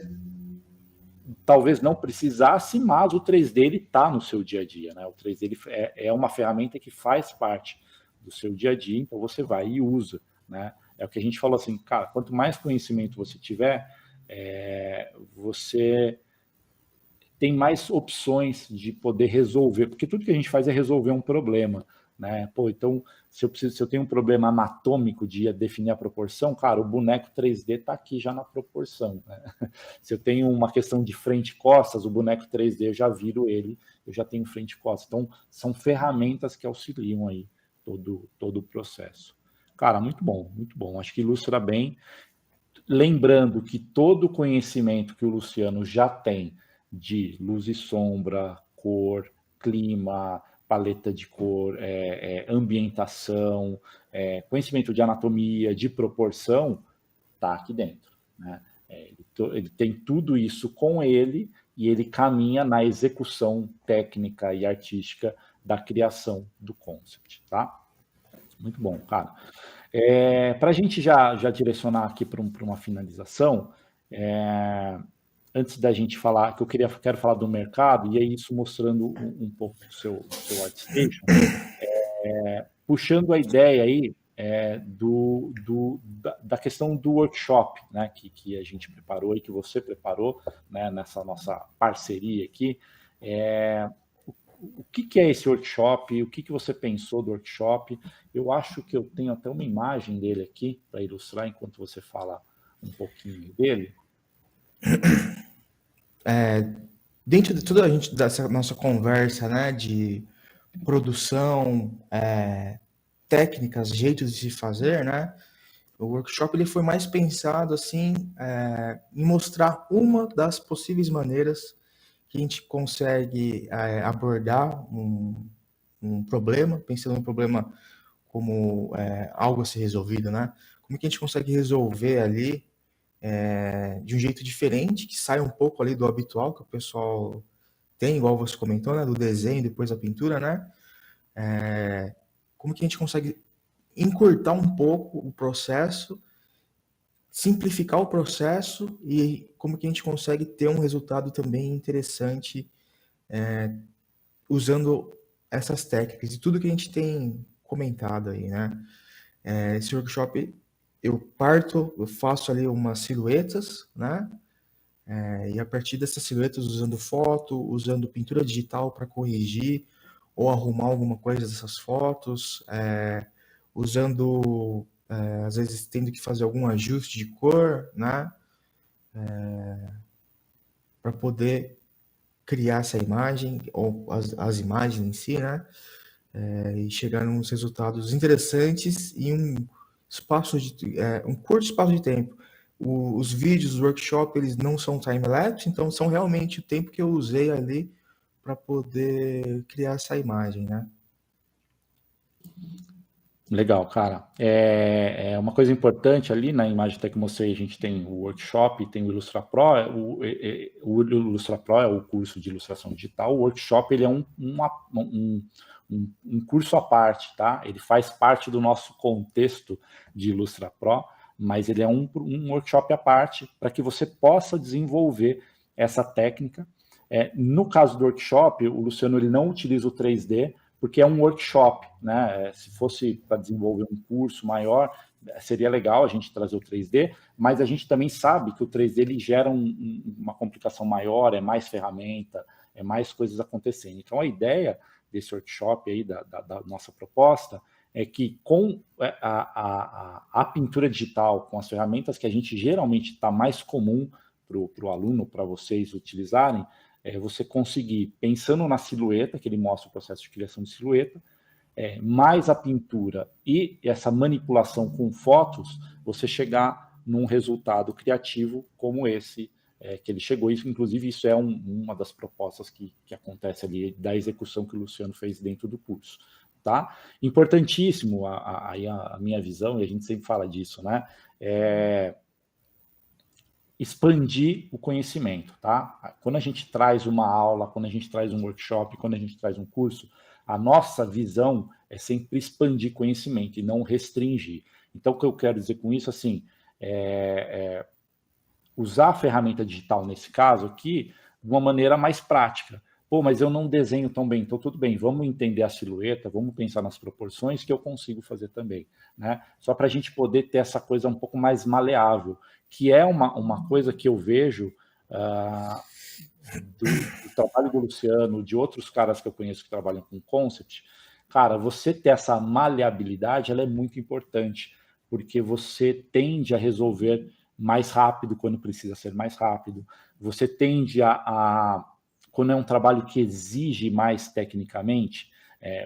talvez não precisasse, mas o 3D ele está no seu dia a dia, né? O 3D ele é uma ferramenta que faz parte do seu dia a dia, então você vai e usa, né? É o que a gente falou assim, cara, quanto mais conhecimento você tiver, você tem mais opções de poder resolver, porque tudo que a gente faz é resolver um problema, né? Então, se eu tenho um problema anatômico de definir a proporção, cara, o boneco 3D está aqui já na proporção, né? Se eu tenho uma questão de frente e costas, o boneco 3D eu já viro ele, eu já tenho frente e costas. Então, são ferramentas que auxiliam aí todo o processo. Cara, muito bom, muito bom. Acho que ilustra bem. Lembrando que todo o conhecimento que o Luciano já tem de luz e sombra, cor, clima, paleta de cor, ambientação, conhecimento de anatomia, de proporção, está aqui dentro, né? Ele tem tudo isso com ele e ele caminha na execução técnica e artística da criação do concept, tá? Muito bom, cara. Para a gente já direcionar aqui para uma finalização, antes da gente falar, que quero falar do mercado, e é isso mostrando um pouco do seu ArtStation, puxando a ideia aí, da questão do workshop, né, que a gente preparou e que você preparou, né, nessa nossa parceria aqui. O que é esse workshop? O que você pensou do workshop? Eu acho que eu tenho até uma imagem dele aqui para ilustrar enquanto você fala um pouquinho dele. Dentro de toda a gente dessa nossa conversa, né, de produção, técnicas, jeitos de se fazer, né, o workshop ele foi mais pensado assim em mostrar uma das possíveis maneiras que a gente consegue abordar um problema, pensando num problema como algo a ser resolvido, né? Como que a gente consegue resolver ali de um jeito diferente, que sai um pouco ali do habitual que o pessoal tem, igual você comentou, né? Do desenho, depois da pintura, né? Como que a gente consegue encurtar um pouco o processo, simplificar o processo e como que a gente consegue ter um resultado também interessante usando essas técnicas e tudo que a gente tem comentado aí, né? Esse workshop eu faço ali umas silhuetas, né? E a partir dessas silhuetas, usando foto, usando pintura digital para corrigir ou arrumar alguma coisa dessas fotos, usando, às vezes, tendo que fazer algum ajuste de cor, né? Para poder criar essa imagem, ou as imagens em si, né? E chegar nos resultados interessantes em um curto espaço de tempo. Os vídeos, os workshops, eles não são time-lapse, então são realmente o tempo que eu usei ali para poder criar essa imagem, né? Legal, cara. Uma coisa importante ali na imagem até que mostrei, a gente tem o workshop, tem o Ilustra Pro. O Ilustra Pro é o curso de ilustração digital. O workshop ele é um curso à parte, tá? Ele faz parte do nosso contexto de Ilustra Pro, mas ele é um workshop à parte para que você possa desenvolver essa técnica. No caso do workshop, o Luciano ele não utiliza o 3D, porque é um workshop, né? Se fosse para desenvolver um curso maior, seria legal a gente trazer o 3D, mas a gente também sabe que o 3D ele gera uma complicação maior, é mais ferramenta, é mais coisas acontecendo. Então, a ideia desse workshop aí, da nossa proposta, é que com a pintura digital, com as ferramentas que a gente geralmente está mais comum para o aluno, para vocês utilizarem, você conseguir, pensando na silhueta, que ele mostra o processo de criação de silhueta, mais a pintura e essa manipulação com fotos, você chegar num resultado criativo como esse que ele chegou. Isso, inclusive, isso é uma das propostas que acontece ali da execução que o Luciano fez dentro do curso. Tá? Importantíssimo a minha visão, e a gente sempre fala disso, né? Expandir o conhecimento, tá? Quando a gente traz uma aula, quando a gente traz um workshop, quando a gente traz um curso, a nossa visão é sempre expandir conhecimento e não restringir. Então, o que eu quero dizer com isso, assim, usar a ferramenta digital, nesse caso aqui, de uma maneira mais prática. Pô, mas eu não desenho tão bem, então tudo bem, vamos entender a silhueta, vamos pensar nas proporções que eu consigo fazer também, né? Só para a gente poder ter essa coisa um pouco mais maleável, que é uma coisa que eu vejo do trabalho do Luciano, de outros caras que eu conheço que trabalham com concept. Cara, você ter essa maleabilidade, ela é muito importante, porque você tende a resolver mais rápido quando precisa ser mais rápido, você tende quando é um trabalho que exige mais tecnicamente,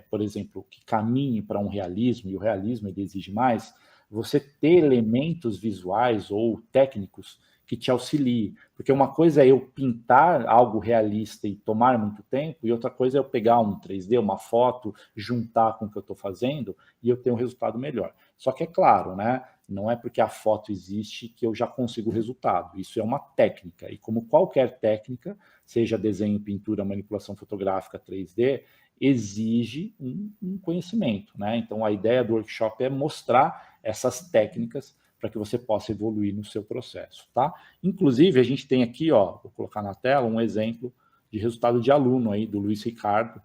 por exemplo, que caminhe para um realismo, e o realismo ele exige mais, você ter elementos visuais ou técnicos que te auxiliem. Porque uma coisa é eu pintar algo realista e tomar muito tempo, e outra coisa é eu pegar um 3D, uma foto, juntar com o que eu estou fazendo, e eu ter um resultado melhor. Só que é claro, né? Não é porque a foto existe que eu já consigo o resultado. Isso é uma técnica. E como qualquer técnica, seja desenho, pintura, manipulação fotográfica, 3D, exige um conhecimento, né? Então, a ideia do workshop é mostrar essas técnicas para que você possa evoluir no seu processo, tá? Inclusive, a gente tem aqui, ó, vou colocar na tela, um exemplo de resultado de aluno aí, do Luiz Ricardo,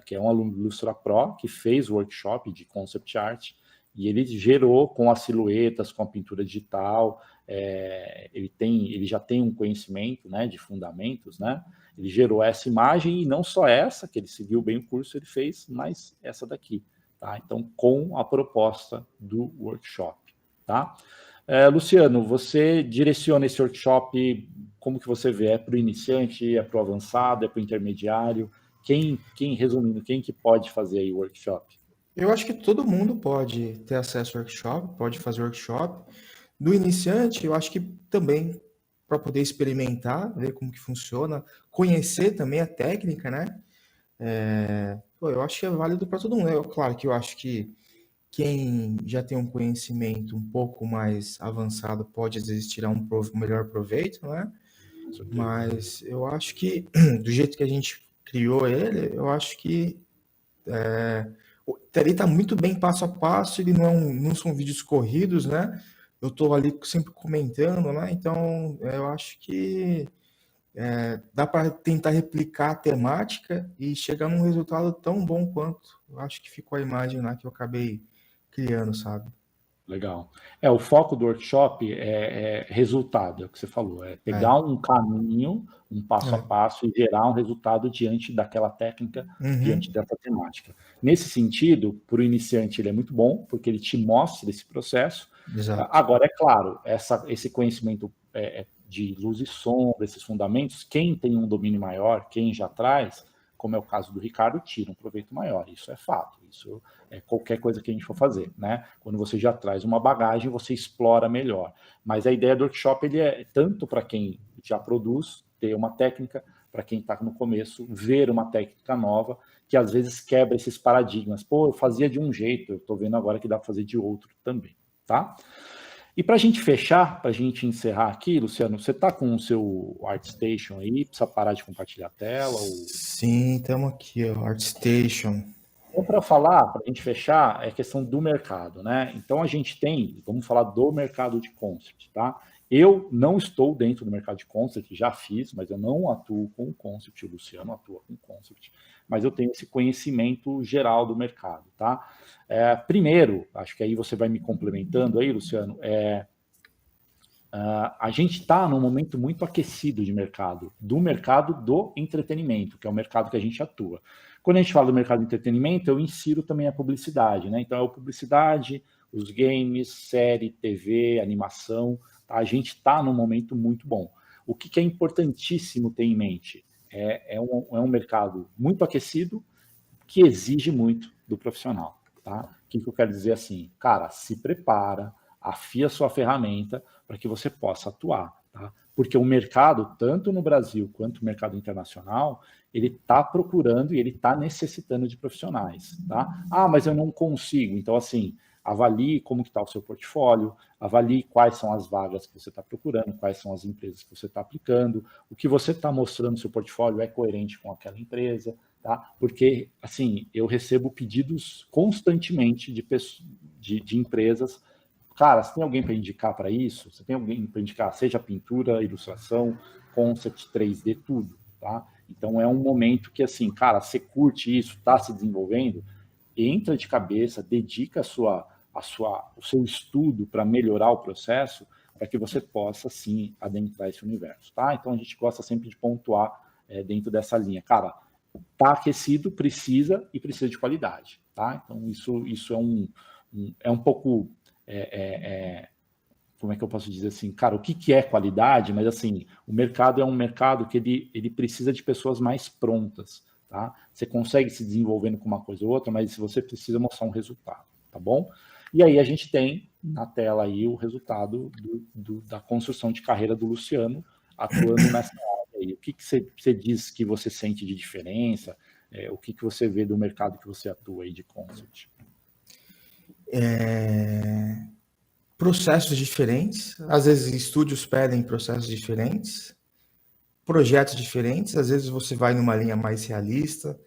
que é um aluno do Ilustra Pro, que fez o workshop de Concept Art, E ele gerou com as silhuetas, com a pintura digital, ele já tem um conhecimento, né, de fundamentos, né? Ele gerou essa imagem e não só essa, que ele seguiu bem o curso, ele fez, mas essa daqui, tá? Então, com a proposta do workshop, tá? Luciano, você direciona esse workshop, como que você vê? É para o iniciante, é para o avançado, é para o intermediário? Resumindo, quem que pode fazer aí o workshop? Eu acho que todo mundo pode ter acesso ao workshop, pode fazer workshop. Do iniciante, eu acho que também para poder experimentar, ver como que funciona, conhecer também a técnica, né? Eu acho que é válido para todo mundo. Claro que eu acho que quem já tem um conhecimento um pouco mais avançado pode, às vezes, tirar um melhor proveito, né? Mas eu acho que, do jeito que a gente criou ele, eu acho que ele está muito bem passo a passo, ele não são vídeos corridos, né? Eu estou ali sempre comentando, né? Então, eu acho que dá para tentar replicar a temática e chegar num resultado tão bom quanto. Eu acho que ficou a imagem lá que eu acabei criando, sabe? Legal. O foco do workshop é resultado, é o que você falou, é É, pegar um caminho, um passo a é. passo e gerar um resultado diante daquela técnica, diante Uhum, dessa temática. Nesse sentido, para o iniciante ele é muito bom, porque ele te mostra esse processo. exato. Agora, é claro, esse conhecimento de luz e sombra, esses fundamentos, quem tem um domínio maior, quem já traz, como é o caso do Ricardo, tira um proveito maior. Isso é fato. Isso é qualquer coisa que a gente for fazer, né? Quando você já traz uma bagagem, você explora melhor. Mas a ideia do workshop ele é tanto para quem já produz, ter uma técnica, para quem está no começo, ver uma técnica nova, que às vezes quebra esses paradigmas. Pô, eu fazia de um jeito, eu estou vendo agora que dá para fazer de outro também, tá? E para a gente fechar, para a gente encerrar aqui, Luciano, você está com o seu ArtStation aí? Precisa parar de compartilhar a tela? Sim, estamos aqui, ó, ArtStation. Então, para falar, para a gente fechar, é questão do mercado, né? Então, a gente tem, vamos falar do mercado de concept, tá? Eu não estou dentro do mercado de concept, já fiz, mas eu não atuo com concept, o Luciano atua com concept, mas eu tenho esse conhecimento geral do mercado, tá? Primeiro, acho que aí você vai me complementando aí, Luciano, a gente está num momento muito aquecido de mercado, do mercado do entretenimento, que é o mercado que a gente atua. Quando a gente fala do mercado do entretenimento, eu insiro também a publicidade, né? Então, é a publicidade, os games, série, TV, animação, tá? A gente está num momento muito bom. O que é importantíssimo ter em mente? É um mercado muito aquecido que exige muito do profissional, tá? O que eu quero dizer assim? Cara, se prepara, afia sua ferramenta para que você possa atuar, tá? Porque o mercado, tanto no Brasil quanto no mercado internacional, ele está procurando e ele está necessitando de profissionais, tá? Ah, mas eu não consigo. Então, assim, avalie como está o seu portfólio, avalie quais são as vagas que você está procurando, quais são as empresas que você está aplicando, o que você está mostrando no seu portfólio é coerente com aquela empresa, tá? Porque, assim, eu recebo pedidos constantemente de empresas. Cara, você tem alguém para indicar para isso? Você tem alguém para indicar, seja pintura, ilustração, concept 3D, tudo, tá? Então é um momento que, assim, cara, você curte isso, está se desenvolvendo, entra de cabeça, dedica o seu estudo para melhorar o processo, para que você possa, sim, adentrar esse universo, tá? Então a gente gosta sempre de pontuar dentro dessa linha. Cara, tá aquecido, precisa de qualidade, tá? Então isso é um pouco como é que eu posso dizer assim, cara, o que é qualidade? Mas assim, o mercado é um mercado que ele precisa de pessoas mais prontas, tá? Você consegue se desenvolvendo com uma coisa ou outra, mas você precisa mostrar um resultado, tá bom? E aí a gente tem na tela aí o resultado da construção de carreira do Luciano atuando nessa área aí. O que você diz que você sente de diferença? O que você vê do mercado que você atua aí de concept? Processos diferentes, às vezes estúdios pedem processos diferentes, projetos diferentes, às vezes você vai numa linha mais realista,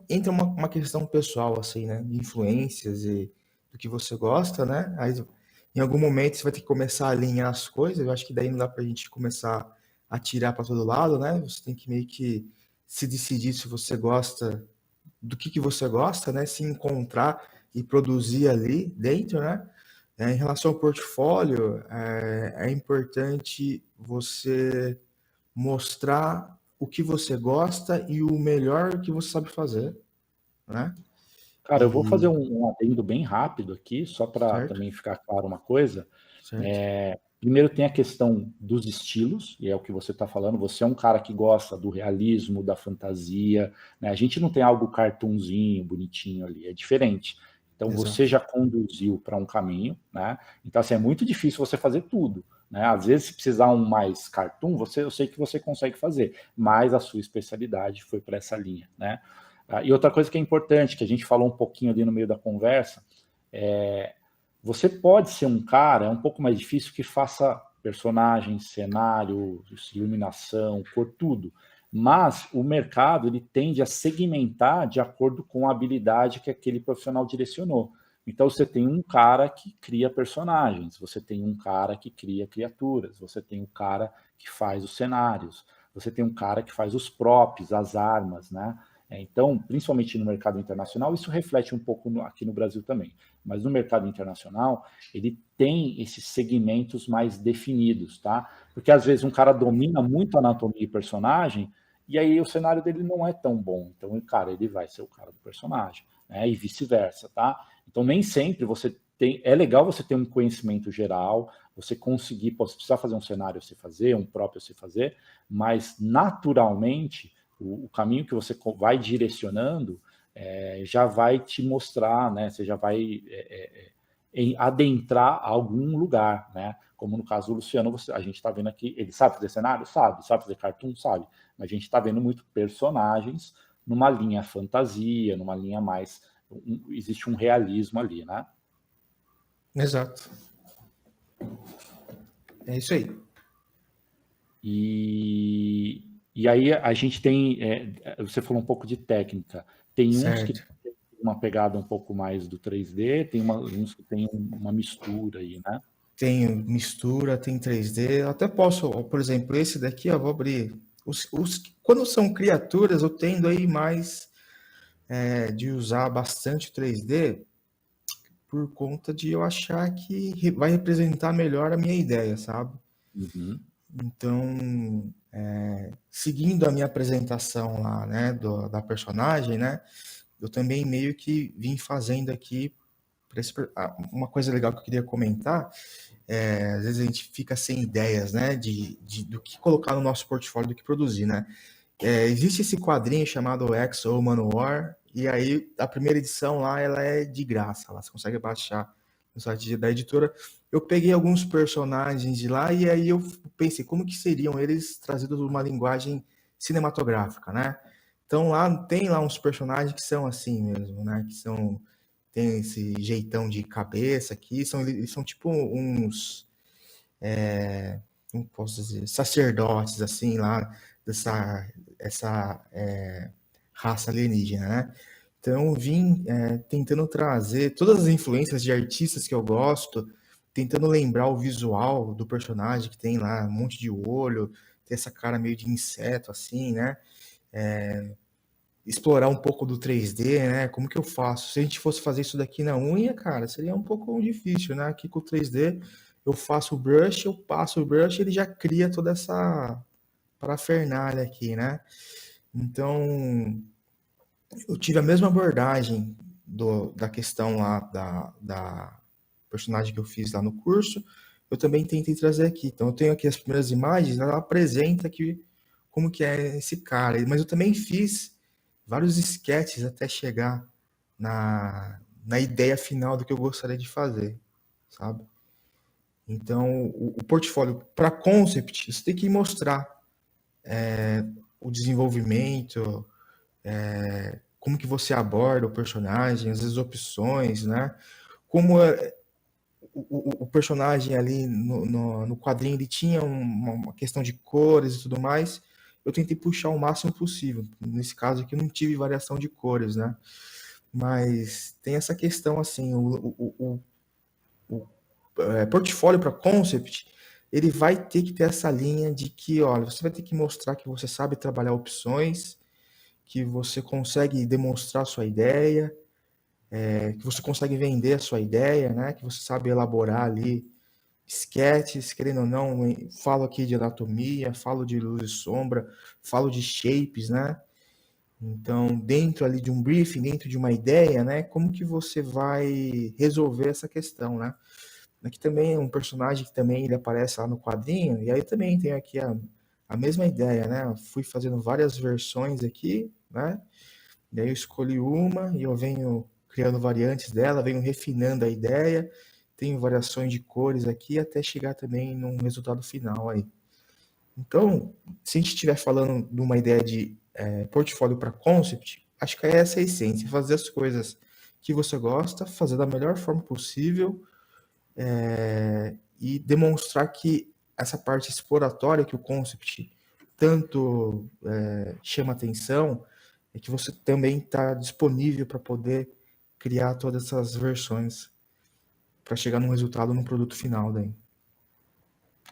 entra uma questão pessoal, assim, né, de influências e do que você gosta, né, aí em algum momento você vai ter que começar a alinhar as coisas, eu acho que daí não dá pra gente começar a tirar para todo lado, né, você tem que meio que se decidir se você gosta do que você gosta, né, se encontrar e produzir ali dentro, né? Em relação ao portfólio, é importante você mostrar o que você gosta e o melhor que você sabe fazer, né? Cara, eu vou fazer E um adendo bem rápido aqui, só para certo, também ficar claro uma coisa. certo, Primeiro tem a questão dos estilos, e é o que você está falando. Você é um cara que gosta do realismo, da fantasia, né? A gente não tem algo cartunzinho, bonitinho ali, é diferente. Então você exato. já conduziu para um caminho, né? Então assim, é muito difícil você fazer tudo, né? Às vezes, se precisar um mais cartoon, eu sei que você consegue fazer, mas a sua especialidade foi para essa linha, né? E outra coisa que é importante, que a gente falou um pouquinho ali no meio da conversa, é você pode ser um cara, é um pouco mais difícil, que faça personagem, cenário, iluminação, cor, tudo. Mas o mercado ele tende a segmentar de acordo com a habilidade que aquele profissional direcionou. Então você tem um cara que cria personagens, você tem um cara que cria criaturas, você tem um cara que faz os cenários, você tem um cara que faz os props, as armas, né? Então, principalmente no mercado internacional, isso reflete um pouco aqui no Brasil também. Mas no mercado internacional, ele tem esses segmentos mais definidos, tá? Porque às vezes um cara domina muito a anatomia e personagem, e aí o cenário dele não é tão bom. Então, cara, ele vai ser o cara do personagem, né? E vice-versa, tá? Então, nem sempre você tem. É legal você ter um conhecimento geral, você conseguir, pô, se precisar fazer um cenário, você fazer, um próprio você fazer, mas naturalmente o caminho que você vai direcionando já vai te mostrar, né? Você já vai adentrar algum lugar, né? Como no caso do Luciano, a gente está vendo aqui, ele sabe fazer cenário? Sabe fazer cartoon? Sabe. Mas a gente está vendo muito personagens numa linha fantasia, numa linha mais. Existe um realismo ali, né? Exato. É isso aí. E aí a gente tem, você falou um pouco de técnica, tem uns que Certo. tem uma pegada um pouco mais do 3D, tem uns que tem uma mistura aí, né? Tem mistura, tem 3D. Eu até posso, por exemplo, esse daqui, eu vou abrir. Quando são criaturas, eu tendo aí mais de usar bastante o 3D por conta de eu achar que vai representar melhor a minha ideia, sabe? Uhum. Então, seguindo a minha apresentação lá, né, da personagem, né, eu também meio que vim fazendo aqui uma coisa legal que eu queria comentar. Às vezes a gente fica sem ideias, né, do que colocar no nosso portfólio, do que produzir, né. Existe esse quadrinho chamado XO Manowar, e aí a primeira edição lá, ela é de graça, lá você consegue baixar no site da editora. Eu peguei alguns personagens de lá e aí eu pensei como que seriam eles trazidos numa linguagem cinematográfica, né? Então lá tem lá uns personagens que são assim mesmo, né? Que são tem esse jeitão de cabeça aqui, eles são tipo uns, como posso dizer, sacerdotes assim lá dessa essa raça alienígena, né? Então eu vim tentando trazer todas as influências de artistas que eu gosto, tentando lembrar o visual do personagem que tem lá um monte de olho, tem essa cara meio de inseto assim, né? Explorar um pouco do 3D, né? Como que eu faço? Se a gente fosse fazer isso daqui na unha, cara, seria um pouco difícil, né? Aqui com o 3D, eu faço o brush, eu passo o brush, ele já cria toda essa parafernália aqui, né? Então, eu tive a mesma abordagem da questão lá da personagem que eu fiz lá no curso, eu também tentei trazer aqui. Então, eu tenho aqui as primeiras imagens, ela apresenta aqui como que é esse cara, mas eu também fiz vários sketches até chegar na ideia final do que eu gostaria de fazer, sabe? Então, o portfólio para concept, você tem que mostrar o desenvolvimento, como que você aborda o personagem, as opções, né? Como o personagem ali no quadrinho ele tinha uma questão de cores e tudo mais, eu tentei puxar o máximo possível. Nesse caso aqui, eu não tive variação de cores, né? Mas tem essa questão assim, portfólio para concept, ele vai ter que ter essa linha de que, olha, você vai ter que mostrar que você sabe trabalhar opções, que você consegue demonstrar sua ideia, que você consegue vender a sua ideia, né? Que você sabe elaborar ali sketches, querendo ou não, falo aqui de anatomia, falo de luz e sombra, falo de shapes, né? Então, dentro ali de um briefing, dentro de uma ideia, né? Como que você vai resolver essa questão, né? Aqui também é um personagem que também ele aparece lá no quadrinho, e aí também tem aqui a mesma ideia, né? Eu fui fazendo várias versões aqui, né? E aí eu escolhi uma e eu venho criando variantes dela, venho refinando a ideia, tenho variações de cores aqui até chegar também num resultado final aí. Então, se a gente estiver falando de uma ideia de portfólio para concept, acho que é essa a essência, fazer as coisas que você gosta, fazer da melhor forma possível e demonstrar que essa parte exploratória que o concept tanto chama atenção, é que você também está disponível para poder criar todas essas versões para chegar num resultado, num produto final daí.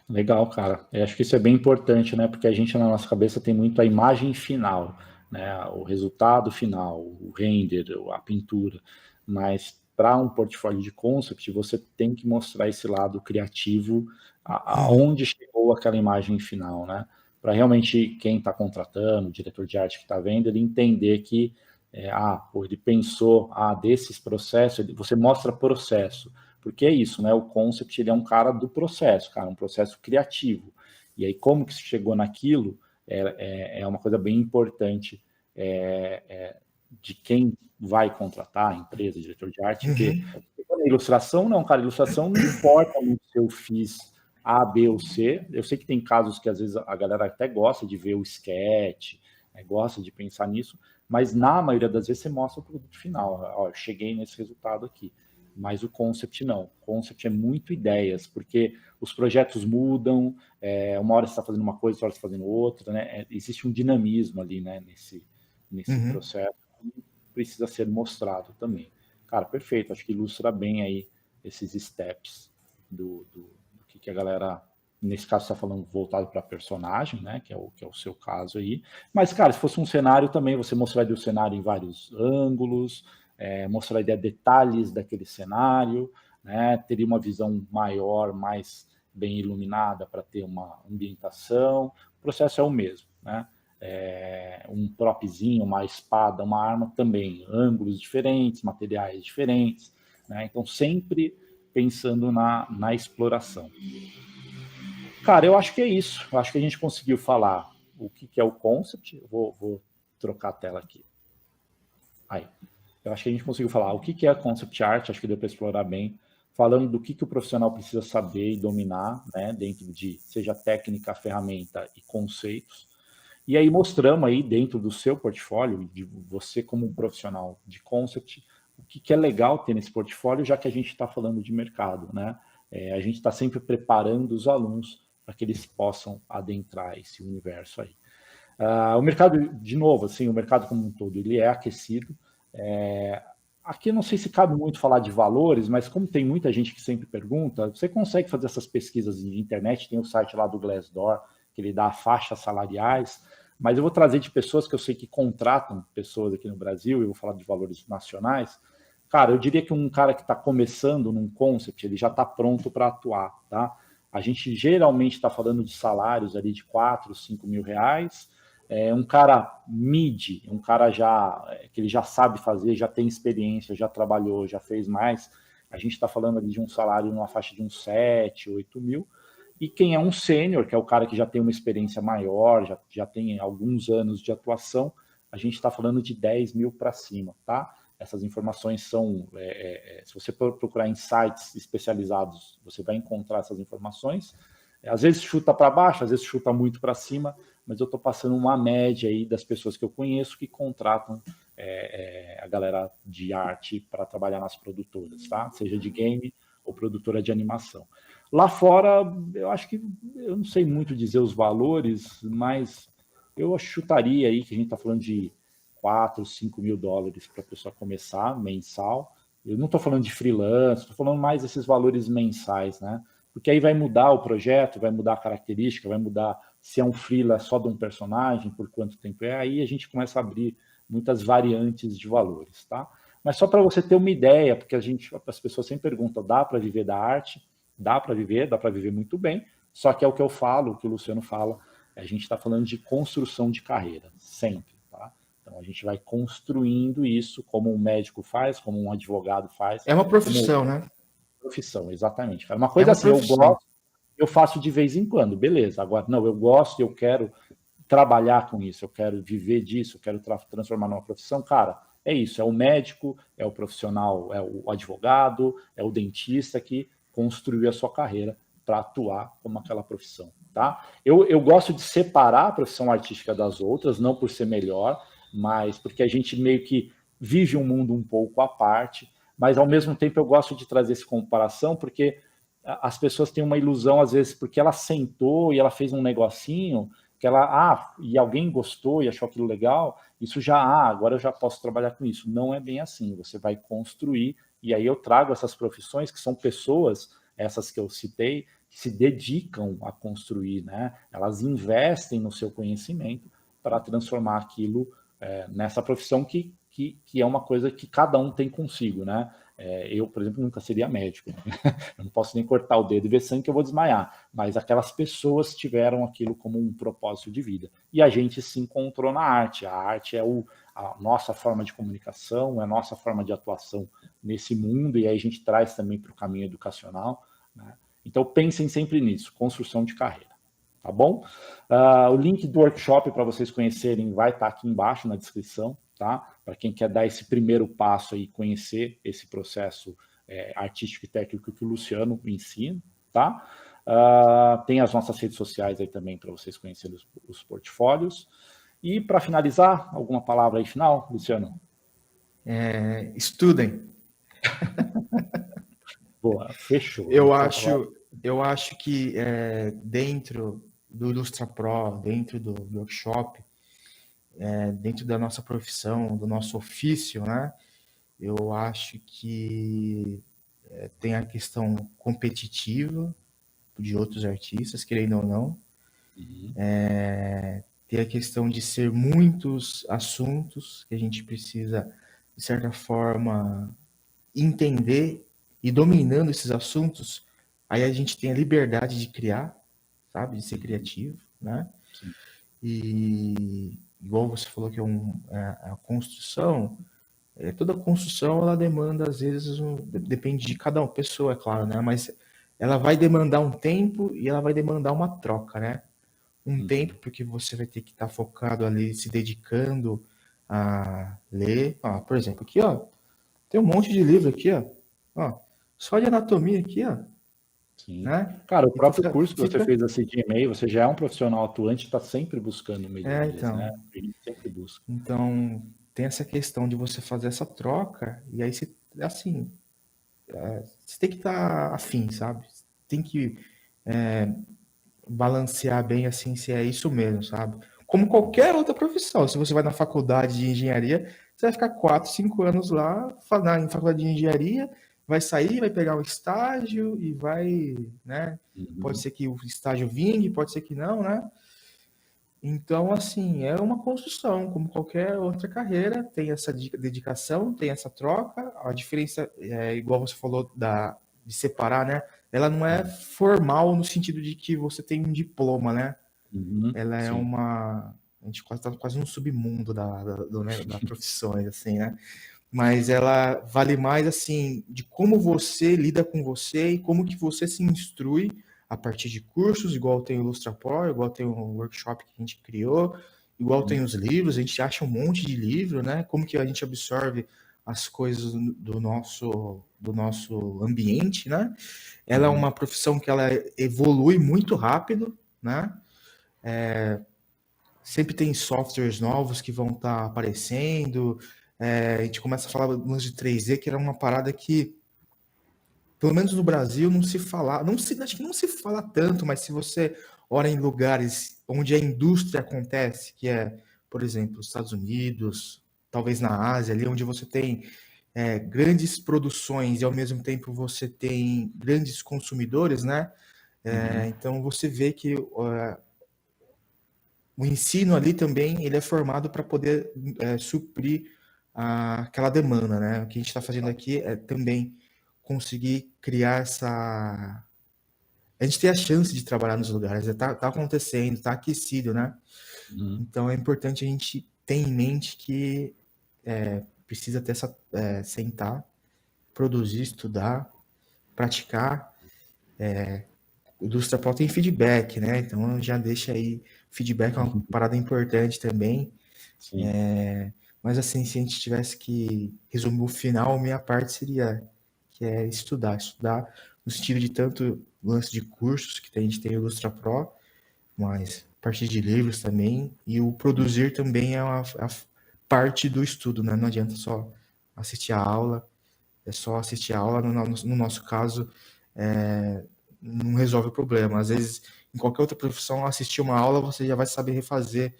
Legal, cara. Eu acho que isso é bem importante, né? Porque a gente na nossa cabeça tem muito a imagem final, né? O resultado final, o render, a pintura. Mas para um portfólio de concept, você tem que mostrar esse lado criativo, aonde chegou aquela imagem final, né? Para realmente quem está contratando, o diretor de arte que está vendo, ele entender que ele pensou, desses processos, você mostra processo. Porque é isso, né? O concept ele é um cara do processo, cara, um processo criativo. E aí, como que se chegou naquilo é uma coisa bem importante de quem vai contratar, a empresa, diretor de arte, ver. A ilustração, não, cara, ilustração não importa muito se eu fiz A, B ou C. Eu sei que tem casos que às vezes a galera até gosta de ver o sketch, gosta de pensar nisso, mas na maioria das vezes você mostra o produto final. Ó, eu cheguei nesse resultado aqui. Mas o concept não. O concept é muito ideias, porque os projetos mudam, uma hora você está fazendo uma coisa, outra hora você está fazendo outra, né? Existe um dinamismo ali, né, nesse processo, que precisa ser mostrado também. Cara, perfeito, acho que ilustra bem aí esses steps do que a galera, nesse caso, está falando voltado para personagem, né? Que é o seu caso aí. Mas, cara, se fosse um cenário também, você mostraria o cenário em vários ângulos, mostraria detalhes daquele cenário, né? Teria uma visão maior, mais bem iluminada para ter uma ambientação. O processo é o mesmo, né? Um propzinho, uma espada, uma arma também, ângulos diferentes, materiais diferentes, né? Então sempre pensando na exploração. Cara, eu acho que é isso. Eu acho que a gente conseguiu falar o que é o concept. Eu vou trocar a tela aqui. Aí. Eu acho que a gente conseguiu falar o que é a concept art, acho que deu para explorar bem, falando do que o profissional precisa saber e dominar, né, dentro de, seja técnica, ferramenta e conceitos. E aí mostramos aí dentro do seu portfólio, de você como um profissional de concept, o que é legal ter nesse portfólio, já que a gente está falando de mercado, né? A gente está sempre preparando os alunos para que eles possam adentrar esse universo aí. O mercado, de novo, assim, o mercado como um todo, ele é aquecido. Aqui eu não sei se cabe muito falar de valores, mas como tem muita gente que sempre pergunta, você consegue fazer essas pesquisas de internet, tem o site lá do Glassdoor, que ele dá faixas salariais, mas eu vou trazer de pessoas que eu sei que contratam pessoas aqui no Brasil, eu vou falar de valores nacionais. Cara, eu diria que um cara que está começando num concept, ele já está pronto para atuar, tá? A gente geralmente está falando de salários ali de 4, 5 mil reais, um cara mid, um cara que ele já sabe fazer, já tem experiência, já trabalhou, já fez mais, a gente está falando ali de um salário numa faixa de uns 7, 8 mil, e quem é um sênior, que é o cara que já tem uma experiência maior, já tem alguns anos de atuação, a gente está falando de 10 mil para cima, tá? Essas informações são, se você procurar em sites especializados, você vai encontrar essas informações. Às vezes chuta para baixo, às vezes chuta muito para cima, mas eu estou passando uma média aí das pessoas que eu conheço que contratam a galera de arte para trabalhar nas produtoras, tá? Seja de game ou produtora de animação. Lá fora, eu acho que, eu não sei muito dizer os valores, mas eu chutaria aí que a gente está falando de 4, 5 mil dólares para a pessoa começar, mensal. Eu não estou falando de freelance, estou falando mais desses valores mensais, né? Porque aí vai mudar o projeto, vai mudar a característica, vai mudar se é um freela só de um personagem, por quanto tempo é, aí a gente começa a abrir muitas variantes de valores, tá? Mas só para você ter uma ideia, porque as pessoas sempre perguntam, dá para viver da arte? Dá para viver muito bem, só que é o que eu falo, o que o Luciano fala, a gente está falando de construção de carreira, sempre, tá? Então a gente vai construindo isso como um médico faz, como um advogado faz, É uma como profissão, né? profissão, exatamente. É uma É coisa uma assim, eu profissão. gosto, eu faço de vez em quando, beleza. Agora, não, eu gosto, eu quero trabalhar com isso, eu quero viver disso, eu quero transformar numa profissão, cara, é isso, é o médico, é o profissional, é o advogado, é o dentista que construiu a sua carreira para atuar como aquela profissão, tá? Eu gosto de separar a profissão artística das outras, não por ser melhor, mas porque a gente meio que vive um mundo um pouco à parte, mas ao mesmo tempo eu gosto de trazer essa comparação, porque as pessoas têm uma ilusão, às vezes, porque ela sentou e ela fez um negocinho, que ela, e alguém gostou e achou aquilo legal, isso já, agora eu já posso trabalhar com isso. Não é bem assim, você vai construir, e aí eu trago essas profissões que são pessoas, essas que eu citei, que se dedicam a construir, né? Elas investem no seu conhecimento para transformar aquilo nessa profissão que é uma coisa que cada um tem consigo, né? Eu, por exemplo, nunca seria médico. Eu não posso nem cortar o dedo e ver sangue que eu vou desmaiar. Mas aquelas pessoas tiveram aquilo como um propósito de vida. E a gente se encontrou na arte. A arte é a nossa forma de comunicação, é a nossa forma de atuação nesse mundo, e aí a gente traz também para o caminho educacional, né? Então pensem sempre nisso, construção de carreira. Tá bom? O link do workshop para vocês conhecerem vai estar aqui embaixo na descrição, tá? Para quem quer dar esse primeiro passo e conhecer esse processo artístico e técnico que o Luciano ensina, tá? Tem as nossas redes sociais aí também para vocês conhecerem os portfólios. E para finalizar, alguma palavra aí final, Luciano? Estudem. Boa, fechou. Eu acho que dentro do Ilustra Pro, dentro do workshop, dentro da nossa profissão, do nosso ofício, né? Eu acho que tem a questão competitiva de outros artistas, querendo ou não. Uhum. Tem a questão de ser muitos assuntos que a gente precisa, de certa forma, entender, e dominando esses assuntos, aí a gente tem a liberdade de criar, sabe? De ser criativo, né? Sim. E igual você falou que a construção, toda construção ela demanda, às vezes, depende de cada pessoa, é claro, né? Mas ela vai demandar um tempo e ela vai demandar uma troca, né? Um tempo, porque você vai ter que estar focado ali, se dedicando a ler. Por exemplo, aqui, ó, tem um monte de livro aqui, ó, só de anatomia aqui, ó, Sim. né? Cara, o Então próprio curso que você fez da CGMA, você já é um profissional atuante, está sempre buscando melhorias, né? Então, A gente sempre busca. então tem essa questão de você fazer essa troca e aí você, assim, você tem que estar afim, sabe? Tem que balancear bem assim se é isso mesmo, sabe? Como qualquer outra profissão. Se você vai na faculdade de engenharia, você vai ficar 4, 5 anos lá em faculdade de engenharia, vai sair, vai pegar um estágio e vai, né? Pode ser que o estágio vingue, pode ser que não, né? Então, assim, é uma construção, como qualquer outra carreira, tem essa dedicação, tem essa troca. A diferença, igual você falou, de separar, né? Ela não é formal no sentido de que você tem um diploma, né? Ela é Sim. a gente quase está quase no submundo da profissões, assim, né? Mas ela vale mais, assim, de como você lida com você e como que você se instrui a partir de cursos, igual tem o IlustraPro, igual tem o workshop que a gente criou, igual tem os livros, a gente acha um monte de livro, né? Como que a gente absorve as coisas do nosso ambiente, né? Ela é uma profissão que ela evolui muito rápido, né? Sempre tem softwares novos que vão estar aparecendo. A gente começa a falar do lance de 3D, que era uma parada que, pelo menos no Brasil, não se fala, acho que não se fala tanto, mas se você ora em lugares onde a indústria acontece, que é, por exemplo, os Estados Unidos, talvez na Ásia, ali onde você tem grandes produções e ao mesmo tempo você tem grandes consumidores, né? Então você vê que o ensino ali também ele é formado para poder suprir aquela demanda, né? O que a gente está fazendo aqui é também conseguir criar essa... A gente tem a chance de trabalhar nos lugares, tá acontecendo, tá aquecido, né? Então é importante a gente ter em mente que precisa ter sentar, produzir, estudar, praticar. O Indústria Pro tem feedback, né? Então já deixa aí, feedback é uma parada importante também. Sim. Mas assim, se a gente tivesse que resumir o final, minha parte seria que é estudar no sentido de tanto lance de cursos que a gente tem o Ilustra Pro, mas a partir de livros também, e o produzir também é a parte do estudo, né? Não adianta só assistir a aula, é só assistir a aula, no nosso caso, não resolve o problema. Às vezes, em qualquer outra profissão, assistir uma aula, você já vai saber refazer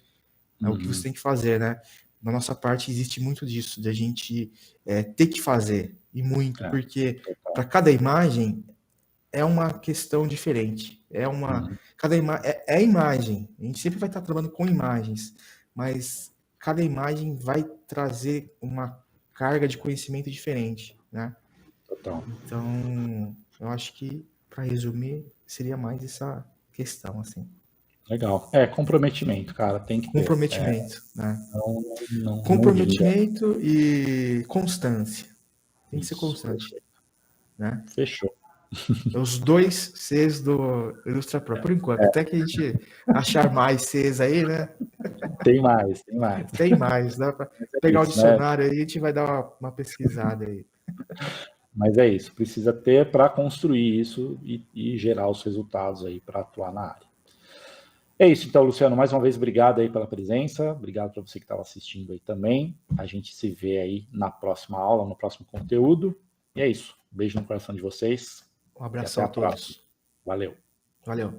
o que você tem que fazer, né? Na nossa parte, existe muito disso, de a gente ter que fazer, e muito, porque para cada imagem é uma questão diferente. Cada é imagem. A gente sempre vai estar trabalhando com imagens, mas cada imagem vai trazer uma carga de conhecimento diferente, né? Total. Então, eu acho que, para resumir, seria mais essa questão, assim. Legal. Comprometimento, cara, tem que ter. Comprometimento, né? Não Comprometimento e constância. Tem que ser Isso, constante, perfeito. né? Fechou. Os 2 Cs do Ilustra Pro, por enquanto. Até que a gente achar mais Cs aí, né? Tem mais, tem mais. Tem mais. Dá para pegar o Isso, né? dicionário aí, a gente vai dar uma pesquisada aí. Mas é isso, precisa ter para construir isso e gerar os resultados aí para atuar na área. É isso, então, Luciano, mais uma vez, obrigado aí pela presença, obrigado para você que estava assistindo aí também. A gente se vê aí na próxima aula, no próximo conteúdo. E é isso, beijo no coração de vocês. Um abração a todos. Valeu. Valeu.